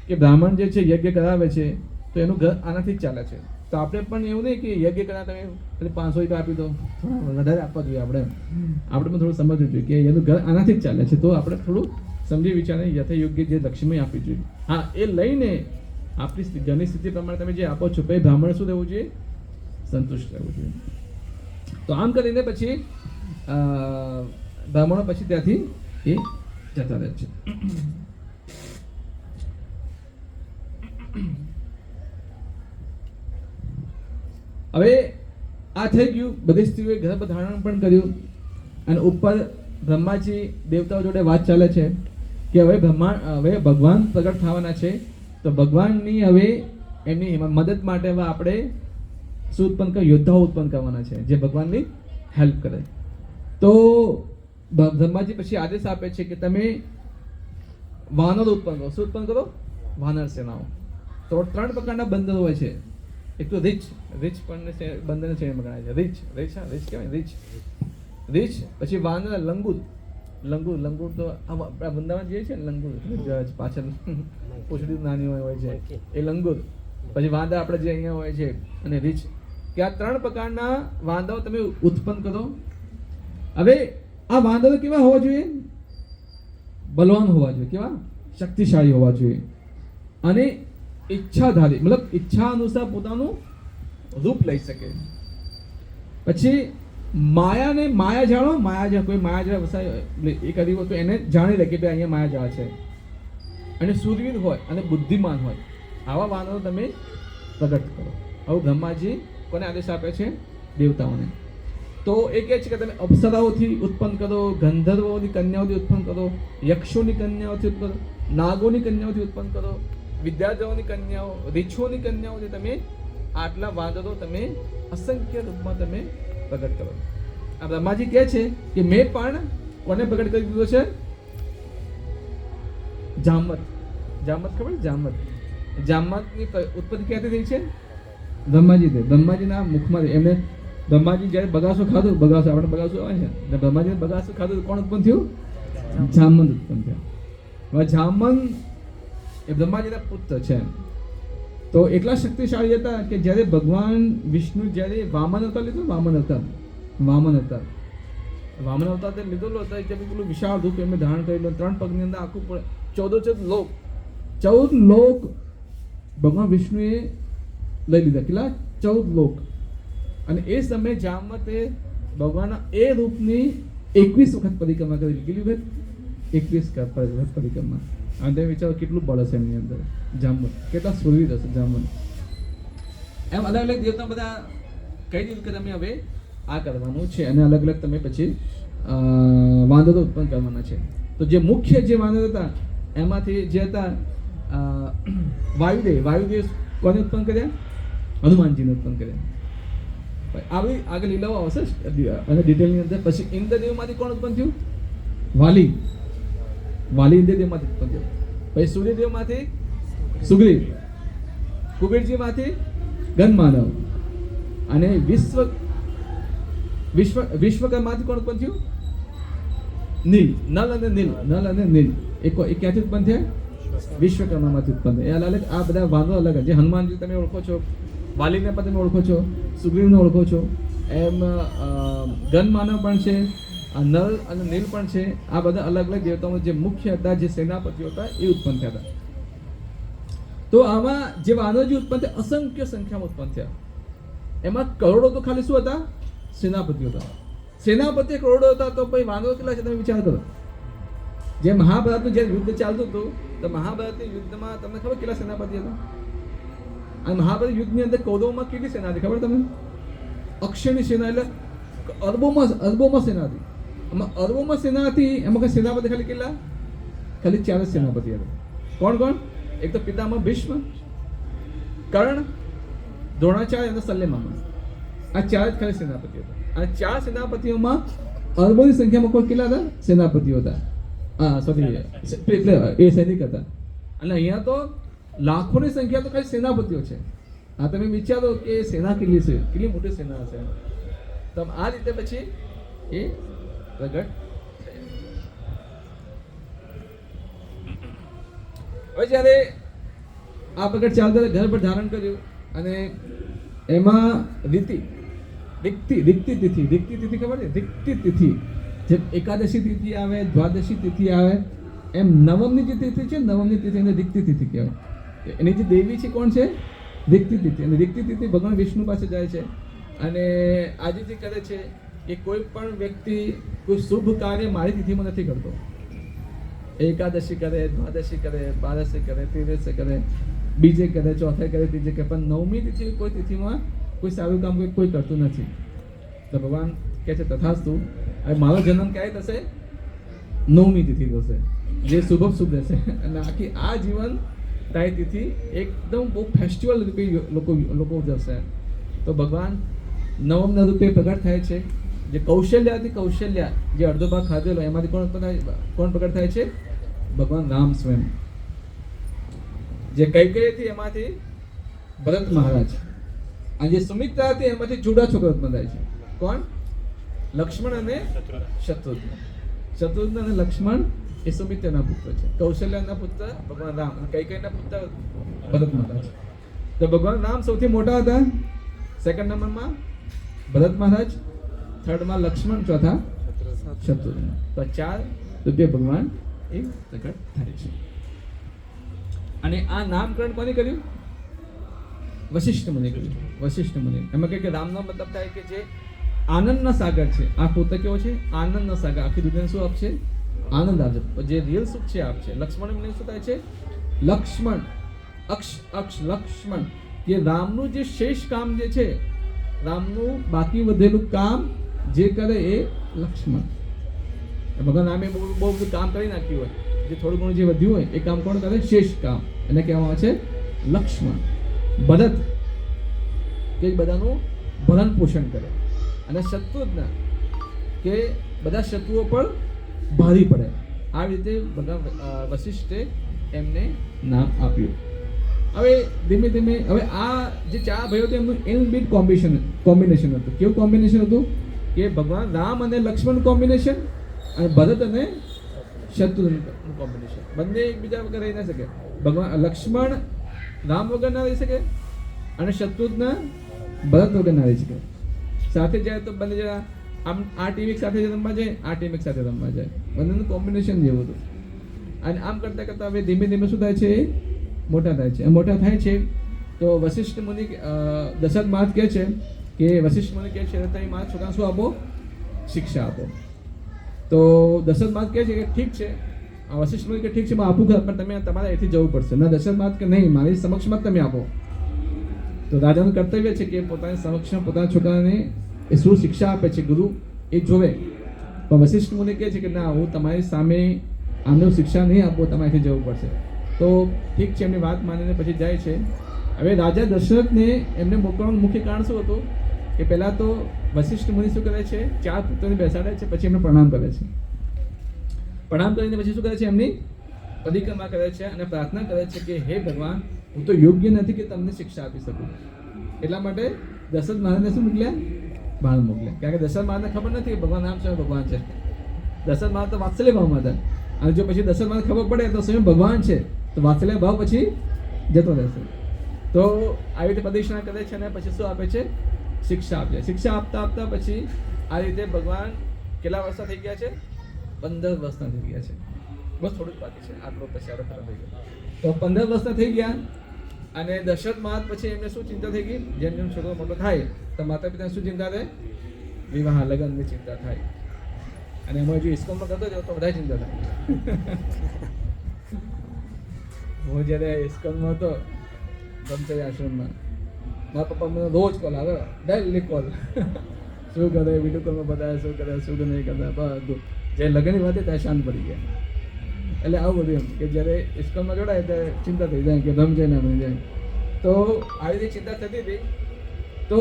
કે બ્રાહ્મણ જે છે યજ્ઞ કરાવે છે તો એનું ઘર આનાથી જ ચાલે છે. તો આપણે પણ એવું નહીં કે યજ્ઞ કરાવે તમે ખાલી 500 રૂપિયા આપી દો, થોડા વધારે આપવા જોઈએ. આપણે પણ થોડું સમજવું જોઈએ કે એનું ઘર આનાથી જ ચાલે છે. તો આપણે થોડું સમજી વિચારીને યથાયોગ્ય જે લક્ષ્મી આપવી જોઈએ. હા, એ લઈને આપણી ઘરની સ્થિતિ પ્રમાણે તમે જે આપો છો પછી બ્રાહ્મણ શું રહેવું જોઈએ? સંતુષ્ટ રહેવું જોઈએ. તો આમ કરીને પછી બ્રાહ્મણો પછી ત્યાંથી એ જતા રહે છે. હવે આ થઈ ગયું, બધી સ્ત્રીઓએ ગર્ભ ધારણ પણ કર્યું અને ઉપર બ્રહ્માજી દેવતાઓ જોડે વાત ચાલે છે કે હવે ભગવાન પ્રગટ થવાના છે, તો ભગવાનની હવે એમની મદદ માટે હવે આપણે શું ઉત્પન્ન કર યોદ્ધાઓ ઉત્પન્ન કરવાના છે જે ભગવાનની હેલ્પ કરે. તો બ્રહ્માજી પછી આદેશ આપે છે કે તમે વાનર ઉત્પન્ન કરો. શું ઉત્પન્ન કરો? વાનર સેનાઓ. તો 3 પ્રકારના બંદર હોય છે. એક તો રીચ પણ બંદરને શ્રેણીમાં ગણાય છે. રીચ કહેવાય, રીચ. પછી વાનર, લંગુર તો આપણા વૃંદાવન જે છે ને લંગુર પાછળ પૂછડી નાની હોય છે એ લંગુર. પછી વાંદા આપણે જે અહીંયા હોય છે અને રીચ. કે આ 3 પ્રકારના વાંદાઓ તમે ઉત્પન્ન કરો. હવે આ વાંદરો કેવા હોવા જોઈએ? બલવાન હોવા જોઈએ. કેવા? શક્તિશાળી હોવા જોઈએ અને ઈચ્છાધારી, મતલબ ઈચ્છા અનુસાર પોતાનું રૂપ લઈ શકે. પછી માયા જાણો, કોઈ માયાજાળ વસાય એ કરી હોય તો એને જાણી લે કે ભાઈ અહીંયા માયાજાળ છે. અને શૂરવીર હોય અને બુદ્ધિમાન હોય, આવા વાનરો તમે પ્રગટ કરો. આવું બ્રહ્માજી કોને આદેશ આપે છે? દેવતાઓને. તો એ કહે છે કે તમે અપ્સરાઓથી ઉત્પન્ન કરો, ગંધર્વોની કન્યાઓથી ઉત્પન્ન કરો, યક્ષોની કન્યાઓથી ઉત્પન્ન કરો, નાગોની કન્યાઓથી ઉત્પન્ન કરો, વિદ્યાર્થીઓની કન્યાઓ, રીછોની કન્યાઓથી તમે આટલા વાદળો તમે અસંખ્ય રૂપમાં તમે પ્રગટ કરો. આ બ્રહ્માજી કહે છે કે મેં પણ કોને પ્રગટ કરી દીધો છે? જામવત. ખબર? જામવતની ઉત્પત્તિ ક્યાંથી થઈ છે? બ્રહ્માજીના મુખમાં. એમને બ્રહ્માજી જ્યારે બગાસો ખાધું, આપણે બગાસો આવે છે, બ્રહ્માજીને બગાસો ખાધું કોણ ઉત્પન્ન થયું? જામવંત ઉત્પન્ન થયા. હવે જામવંત એ બ્રહ્માજીના પુત્ર છે. તો એટલા શક્તિશાળી હતા કે જ્યારે ભગવાન વિષ્ણુ જ્યારે વામન અવતાર લીધો, વામન અવતાર લીધેલો હતો, કે પેલું વિશાળ રૂપ એમને ધારણ કરેલો, 3 પગની અંદર આખું 14 લોક ભગવાન વિષ્ણુએ લઈ લીધા. કેટલા? 14 લોક. અને એ સમયે જામવતે ભગવાનના એ રૂપની 21 વખત પરિક્રમા કરી. કેટલી વખત? 21 વખત પરિક્રમા. અને તમે વિચારો કેટલું બળ હશે એમની અંદર. જામવત કેટલા સુરવીર હશે જામવત. એમ અલગ અલગ દેવતા બધા કહી દીધું કે તમે હવે આ કરવાનું છે અને અલગ અલગ તમે પછી વાંદરો ઉત્પન્ન કરવાના છે. તો જે મુખ્ય જે વાંદરો હતા એમાંથી જે હતા વાયુદેવ કોને ઉત્પન્ન કર્યા? હનુમાનજીને ઉત્પન્ન કર્યા. આવી આગળ લીલાઓ આવશે અને ડિટેલની અંદર. પછી ઇન્દ્રદેવમાંથી કોણ ઉત્પન્ન થયું? વાલી ઇન્દ્રદેવમાંથી ઉત્પન્ન થયું. પછી સૂર્યદેવમાંથી સુગ્રીવ, કુબેરજીમાંથી ગંધમાનવ અને વિશ્વકર્માથી કોણ ઉત્પન્ન થયું? નલ અને નીલ. એ ક્યાંથી ઉત્પન્ન થયા? વિશ્વકર્મામાંથી ઉત્પન્ન થયા. એ અલગ આ બધા વાંદો અલગ. જે હનુમાનજી તમે ઓળખો છો, વાલીને પણ તમે ઓળખો છો, સુગ્રીવને ઓળખો છો, એમ ગંધમાનવ પણ છે, નલ અને નીલ પણ છે. આ બધા અલગ અલગ દેવતાઓ જે મુખ્ય હતા, જે સેનાપતિઓ હતા એ ઉત્પન્ન થયા હતા. તો આમાં જે વાનરજી ઉત્પન્ન થયા અસંખ્ય સંખ્યામાં ઉત્પન્ન થયા. એમાં કરોડો તો ખાલી શું હતા? સેનાપતિઓ હતા. સેનાપતિ કરોડો હતા તો પછી વાનરો કેટલા છે તમે વિચાર કરો. જે મહાભારતનું જે યુદ્ધ ચાલતું હતું તો મહાભારતના યુદ્ધમાં તમને ખબર કેટલા સેનાપતિ હતા? અને મહાભારત યુદ્ધની અંદર કૌરવોમાં કેટલી સેના હતી ખબર તમને? અક્ષયની સેના એટલે અરબોમાં સેના હતી. એમાં અરબોમાં સેના હતી, એમાં કઈ સેનાપતિ ખાલી 4 જ સેનાપતિ હતા. કોણ? એક તો પિતામહ ભીષ્મ, કર્ણ, દ્રોણાચાર્ય અને સલ્યમામા. આ 4 જ ખાલી સેનાપતિઓ હતા. અને 4 સેનાપતિઓમાં અરબોની સંખ્યામાં કોઈ કેટલા હતા? સેનાપતિઓ હતા. એ સૈનિક હતા. અને અહીંયા તો લાખોની સંખ્યા તો ખાલી સેનાપતિઓ છે. આ તમે વિચારો કે સેના કેટલી છે, કેટલી મોટી સેના હશે. તો આ રીતે પછી એ પ્રગટ હવે જ્યારે આ પ્રગટ ચાલતા ઘર પર ધારણ કર્યું અને એમાં રીતિ તિથિ ખબર છે? રીતિ તિથિ જેમ એકાદશી તિથિ આવે, દ્વાદશી તિથિ આવે, એમ નવમની જે તિથિ છે, નવમની તિથિ એને રીતિ તિથિ કહેવાય. એની જે દેવી છે કોણ છે? રીતિ તિથિ. અને રીતિ તિથિ ભગવાન વિષ્ણુ પાસે જાય છે અને આજે જે કરે છે કે કોઈ પણ વ્યક્તિ કોઈ શુભ કાર્ય મારી તિથિમાં નથી કરતો. એકાદશી કરે, દ્વાદશી કરે, બારસે કરે, ત્રિદશે કરે, બીજે કરે, ચોથે કરે, ત્રીજે કરે, પણ નવમી તિથિ કોઈ તિથિમાં કોઈ સારું કામ કોઈ કરતું નથી. તો ભગવાન કહે છે તથાસ્તુ. હવે મારો જન્મ ક્યારે થશે? નવમી તિથિ થશે, જે શુભ રહેશે. અને આખી આ જીવન તારી તિથિ એકદમ બહુ ફેસ્ટિવલ રૂપે લોકો જશે. તો ભગવાન નવમના રૂપે પ્રગટ થાય છે. જે કૌશલ્યા જે અડધો ભાગ ખાધેલો એમાંથી કોણ પ્રગટ થાય છે? ભગવાન રામ સ્વયં. જે કૈકેયી હતી એમાંથી ભરત મહારાજ, અને જે સુમિત્રા હતી એમાંથી જુડા છોકરા ઉત્પન્ન થાય છે. કોણ? લક્ષ્મણ અને શત્રુઘ્ન. શત્રુઘ્ન અને લક્ષ્મણ એ સુમિત્રાના પુત્ર છે. કૌશલ્યાના પુત્ર ભગવાન રામ, અને કૈકેયીના પુત્ર ભરત મહારાજ. તો ભગવાન રામ સૌથી મોટા હતા. સેકન્ડ નંબરમાં ભરત મહારાજ, થર્ડમાં લક્ષ્મણ, ચોથા શત્રુઘ્ન. તો 4 રૂપે ભગવાન એ પ્રગટ થાય છે. અને આ નામકરણ કોને કર્યું? વશિષ્ઠ મુનિએ કર્યું. વશિષ્ઠ મુનિ એમાં કહે કે રામનો મતલબ થાય કે જે આનંદના સાગર છે. આ પોતે કેવો છે? આનંદના સાગર. આખી દુનિયાને શું આપશે? આનંદ આપશે. જે રિયલ સુખ છે આપશે. લક્ષ્મણ મને શું થાય છે? લક્ષ્મણ, લક્ષ્મણ, કે રામનું જે શેષ કામ જે છે, રામનું બાકી વધેલું કામ જે કરે એ લક્ષ્મણ. ભગવાન રામે બહુ બધું કામ કરી નાખ્યું હોય, જે થોડું ઘણું જે વધ્યું હોય એ કામ કોણ કરે? શેષ કામ. એને કહેવામાં આવે છે લક્ષ્મણ. ભરત કે બધાનું ભરણ પોષણ કરે. અને શત્રુઘ્ન કે બધા શત્રુઓ પર ભારી પડે. આ રીતે ભગવાન વશિષ્ઠે એમને નામ આપ્યું. હવે ધીમે ધીમે હવે આ જે 4 ભાઈઓ હતા એમનું ઇનબિલ્ટ કોમ્બિનેશન હતું. કેવું કોમ્બિનેશન હતું? કે ભગવાન રામ અને લક્ષ્મણ કોમ્બિનેશન, અને ભરત અને શત્રુઘ્ન કોમ્બિનેશન. બંને એકબીજા વગર રહી ના શકે. ભગવાન લક્ષ્મણ રામ વગર ના રહી શકે, અને શત્રુઘ્ન ભરત વગર ના રહી શકે. સાથે જાય તો બંને જણા આમ આ ટીમ એક સાથે રમવા જાય, આ ટીમ એક સાથે રમવા જાય. બંનેનું કોમ્બિનેશન જેવું હતું. અને આમ કરતાં કરતાં હવે ધીમે ધીમે શું થાય છે? મોટા થાય છે. મોટા થાય છે તો વશિષ્ઠ મુનિ દશરથ મહારાજ કહે છે કે વશિષ્ઠ મુનિ કહે છે તમે મારા છોકરાને શું આપો? શિક્ષા આપો. તો દશરથ મહારાજ કહે છે કે ઠીક છે. વશિષ્ઠ મુનિ કે ઠીક છે, હું આપું ખરા, પણ તમે તમારે અહીંથી જવું પડશે. ના, દશરથ મહારાજ કે નહીં, મારી સમક્ષમાં જ તમે આપો. તો રાજાનું કર્તવ્ય છે કે પોતાની સમક્ષમાં પોતાના છોકરાને એ શું શિક્ષા આપે છે ગુરુ એ જોવે. પણ વશિષ્ઠ મુનિ કહે છે કે ના, હું તમારી સામે આમને શિક્ષા નહીં આપું, તમારે અહીંથી જવું પડશે. તો ઠીક છે, એમની વાત માનીને પછી જાય છે. હવે રાજા દશરથને એમને મોકલવાનું મુખ્ય કારણ શું હતું? કે પહેલાં તો વશિષ્ઠ મુનિ શું કરે છે? 4 પુત્રોને બેસાડે છે, પછી એમને પ્રણામ કરે છે. પ્રણામ કરીને પછી શું કરે છે? એમની પરિક્રમા કરે છે અને પ્રાર્થના કરે છે કે હે ભગવાન, હું તો યોગ્ય નથી કે તમને શિક્ષા આપી શકું. એટલા માટે દશરથ મહારાજને શું મોકલ્યા? બહાર મોકલ્યા. કારણ કે દશરથ મહારાજને ખબર નથી કે ભગવાન નામ છે, ભગવાન છે. દશરથ મહારાજ તો વાત્સલ્ય ભાવમાં હતા. અને જો પછી દશરથ મહારાજ ખબર પડે તો સ્વયં ભગવાન છે, તો વાત્સલ્ય ભાવ પછી જતો રહેશે. તો આવી રીતે પ્રદક્ષિણા કરે છે અને પછી શું આપે છે? શિક્ષા આપે. શિક્ષા આપતા આપતા પછી આ રીતે ભગવાન કેટલા વર્ષના થઈ ગયા છે? 15 વર્ષના થઈ ગયા છે. બસ થોડુંક બાકી છે, આટલો પછી આટલો ખતમ થઈ ગયો. તો 15 વર્ષના થઈ ગયા. અને દશરથ મહારાજ પછી એમને શું ચિંતા થઈ ગઈ? જેમ જેમ છોકરો મોટો થાય તો માતા પિતાને શું ચિંતા થાય? વિવાહ લગ્નની ચિંતા થાય. અને એમાં જો ઇસ્કોનમાં કરતો જાવ તો બધા ચિંતા થાય. હું જ્યારે ઇસ્કોનમાં હતો બ્રહ્મચર્ય આશ્રમમાં. મારા પપ્પા મને રોજ કોલ આવે, ડેલી કોલ. શું કરે, વિડીયો કોલમાં બતાવે શું કરે, શું નહીં કરતા, બધું. જે લગ્નની વાત ત્યાં શાંત પડી ગયા. એટલે આવું બધું એમ કે જ્યારે ઇસ્કોનમાં જોડાય ત્યારે ચિંતા થઈ જાય કે બ્રહ્મચર્ય ના બની જાય. તો આવી રીતે ચિંતા થતી હતી. તો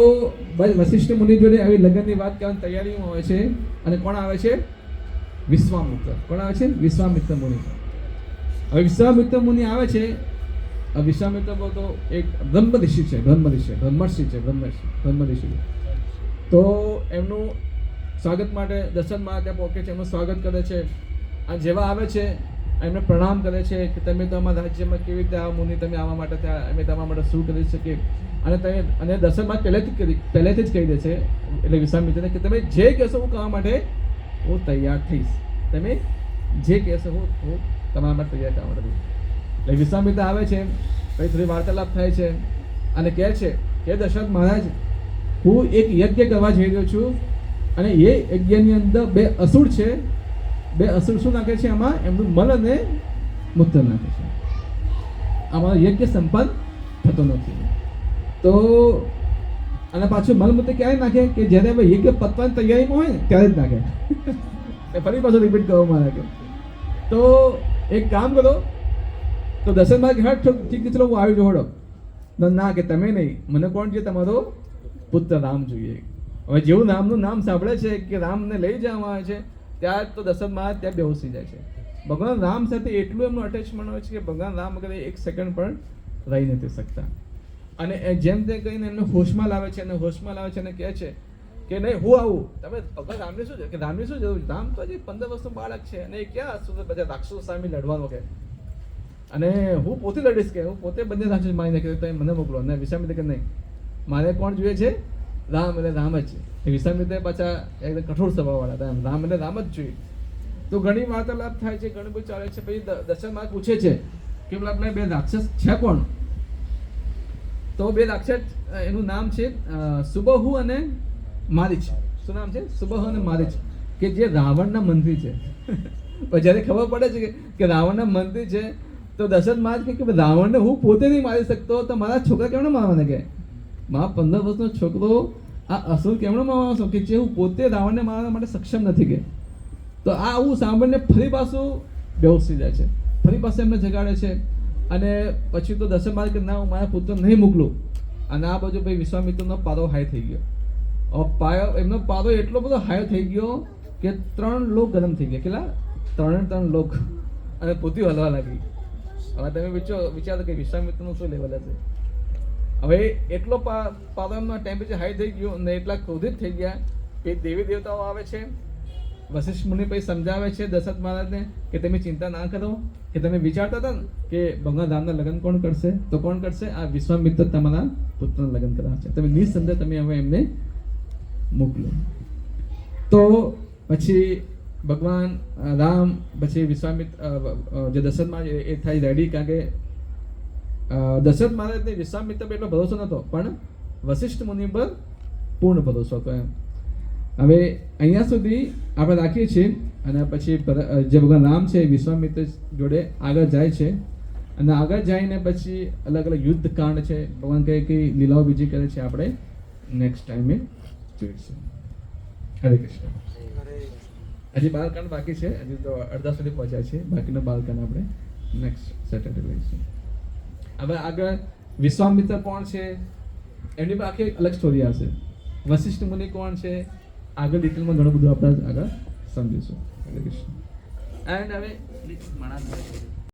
બસ વશિષ્ઠ મુનિ જોડે આવી લગ્નની વાત કરવાની તૈયારીમાં હોય છે. અને કોણ આવે છે? વિશ્વામિત્ર. કોણ આવે છે? વિશ્વામિત્ર મુનિ. હવે વિશ્વામિત્ર મુનિ આવે છે. વિશ્વામિત્ર તો એક બ્રહ્મ ઋષિ છે, બ્રહ્મર્ષિ છે. તો એમનું સ્વાગત માટે દર્શનમાં ત્યાં પહોંચે છે, એમનું સ્વાગત કરે છે. અને જેવા આવે છે એમને પ્રણામ કરે છે કે તમે તો અમારા રાજ્યમાં કેવી રીતે આવો મુનિ, તમે આવવા માટે થયા, અમે તમારા માટે શું કરી શકીએ. અને દર્શનમાં પહેલેથી જ કહી દે છે એટલે વિશ્વામિત્રને કે તમે જે કહેશો હું કરવા માટે હું તૈયાર થઈશ. તમે જે કહેશો હું તમારા માટે તૈયાર કરવા માટે. એટલે વિશ્વામિત્ર આવે છે, પછી થોડી વાર્તાલાપ થાય છે અને કહે છે કે દશરથ મહારાજ, હું એક યજ્ઞ કરવા જઈ રહ્યો છું અને એ યજ્ઞની અંદર બે અસુર છે. બે અસુર શું નાખે છે આમાં? એમનું મલ અને મૂત્ર નાખે છે. આમાં યજ્ઞ સંપન્ન થતો નથી. તો અને પાછું મલમૂત્ર ક્યારે નાખે? કે જ્યારે હવે યજ્ઞ પતવાની તૈયારીમાં હોય ને ત્યારે જ નાખે. ફરી પાછું રિપીટ કરવામાં આવે. તો એક કામ કરો, તો દશરથમાં કે ઠીક ચલો હું આવી જોડો. ના કે તમે નહીં, મને કોણ જોઈએ? તમારો પુત્ર રામ જોઈએ. હવે જેવું રામનું નામ સાંભળે છે કે રામને લઈ જવામાં આવે છે ત્યાં તો દશરથમાં ત્યાં બેહોશ થઈ જાય છે. ભગવાન રામ સાથે એટલું એમનું અટેચમેન્ટ હોય છે કે ભગવાન રામ વગર એક સેકન્ડ પણ રહી નથી શકતા. અને જેમ તે કહીને એમને હોશમાં લાવે છે અને કહે છે કે નહીં હું આવું. તમે ભગવાન રામને શું છે કે રામની શું જરૂર? રામ તો હજી 15 વર્ષનું બાળક છે અને એ ક્યાં બધા રાક્ષસો સામે લડવાનો કે અને હું પોતે લડીશ કે હું પોતે બંને રાક્ષસ મારી નાખી તો મને મોકલો. અને વિશ્વામિત્ર કે નહીં, મારે કોણ જોઈએ છે? રામ એટલે રામ જ છે. વિશ્વામિત્ર પાછા એકદમ કઠોર સ્વભાવવાળા હતા. રામ એટલે રામ જ જોઈએ. તો ઘણી વાર્તાલાપ થાય છે, ઘણું બધું ચાલે છે. પછી દશરથ મહારાજ પૂછે છે કે આપણે બે રાક્ષસ છે કોણ? તો બે રાક્ષસ, એનું નામ છે સુબહુ અને મારીચ. શું નામ છે? સુબહુ અને મારીચ, કે જે રાવણના મંત્રી છે. પણ જ્યારે ખબર પડે છે કે રાવણના મંત્રી છે તો દશરથ મહારાજ કે રાવણને હું પોતે નહીં મારી શકતો તો મારા છોકરા કેમણે મારવાના? કે મારા 15 વર્ષનો છોકરો આ અસુર કેમણે મારવાનો કે જે હું પોતે રાવણને મારવા માટે સક્ષમ નથી કે. તો આ આવું સાંભળીને ફરી પાછું બેહોશ થઈ જાય છે. ફરી પાછું એમને જગાડે છે. અને પછી તો દશરથ મહારાજ કે ના, હું મારા પુત્ર નહીં મોકલું. અને આ બાજુ ભાઈ વિશ્વામિત્રનો પારો હાઈ થઈ ગયો. એમનો પારો એટલો બધો હાઈ થઈ ગયો કે 3 લોક ગરમ થઈ ગયા. કેટલા? 3 લોક. અને પૃથ્વી હલવા લાગી. હવે તમે વિચારો કે વિશ્વામિત્રનું શું લેવલ હશે. હવે એટલો પારો એમનો ટેમ્પરેચર હાઈ થઈ ગયો અને એટલા ક્રોધિત થઈ ગયા કે દેવી દેવતાઓ આવે છે. વશિષ્ઠ મુનિ પછી સમજાવે છે દશરથ મહારાજને કે તમે ચિંતા ના કરો, કે તમે વિચારતા હતા ને કે ભગવાન રામના લગ્ન કોણ કરશે? તો કોણ કરશે? આ વિશ્વામિત્ર તમારા પુત્રના લગ્ન કરાવશે. તમે નિસંદેહ તમે હવે એમને મોકલો. તો પછી ભગવાન રામ પછી વિશ્વામિત્ર જે દશરથ મહારાજ એ થાય રેડી. કારણ કે દશરથ મહારાજને વિશ્વામિત્ર પર એટલો ભરોસો નહોતો પણ વશિષ્ઠ મુનિ પર પૂર્ણ ભરોસો હતો એમ. હવે અહીંયા સુધી આપણે રાખીએ છીએ અને પછી જે ભગવાન રામ છે વિશ્વામિત્ર જોડે આગળ જાય છે અને આગળ જઈને પછી અલગ અલગ યુદ્ધ કાંડ છે, ભગવાન કઈ લીલાઓ બીજી કરે છે આપણે નેક્સ્ટ ટાઈમે જોઈશું. હરે કૃષ્ણ. હજી બાલકાંડ બાકી છે, હજી તો અડધા સુધી પહોંચ્યા છે. બાકીનો બાલકાંડ આપણે નેક્સ્ટ સેટરડે લઈશું. હવે આગળ વિશ્વામિત્ર કોણ છે એમની પર આખી અલગ સ્ટોરી આવશે. વશિષ્ઠ મુનિ કોણ છે આગળ ડિટેલમાં ઘણું બધું આપણે આગળ સમજીશું. હરે કૃષ્ણ. એન્ડ હવે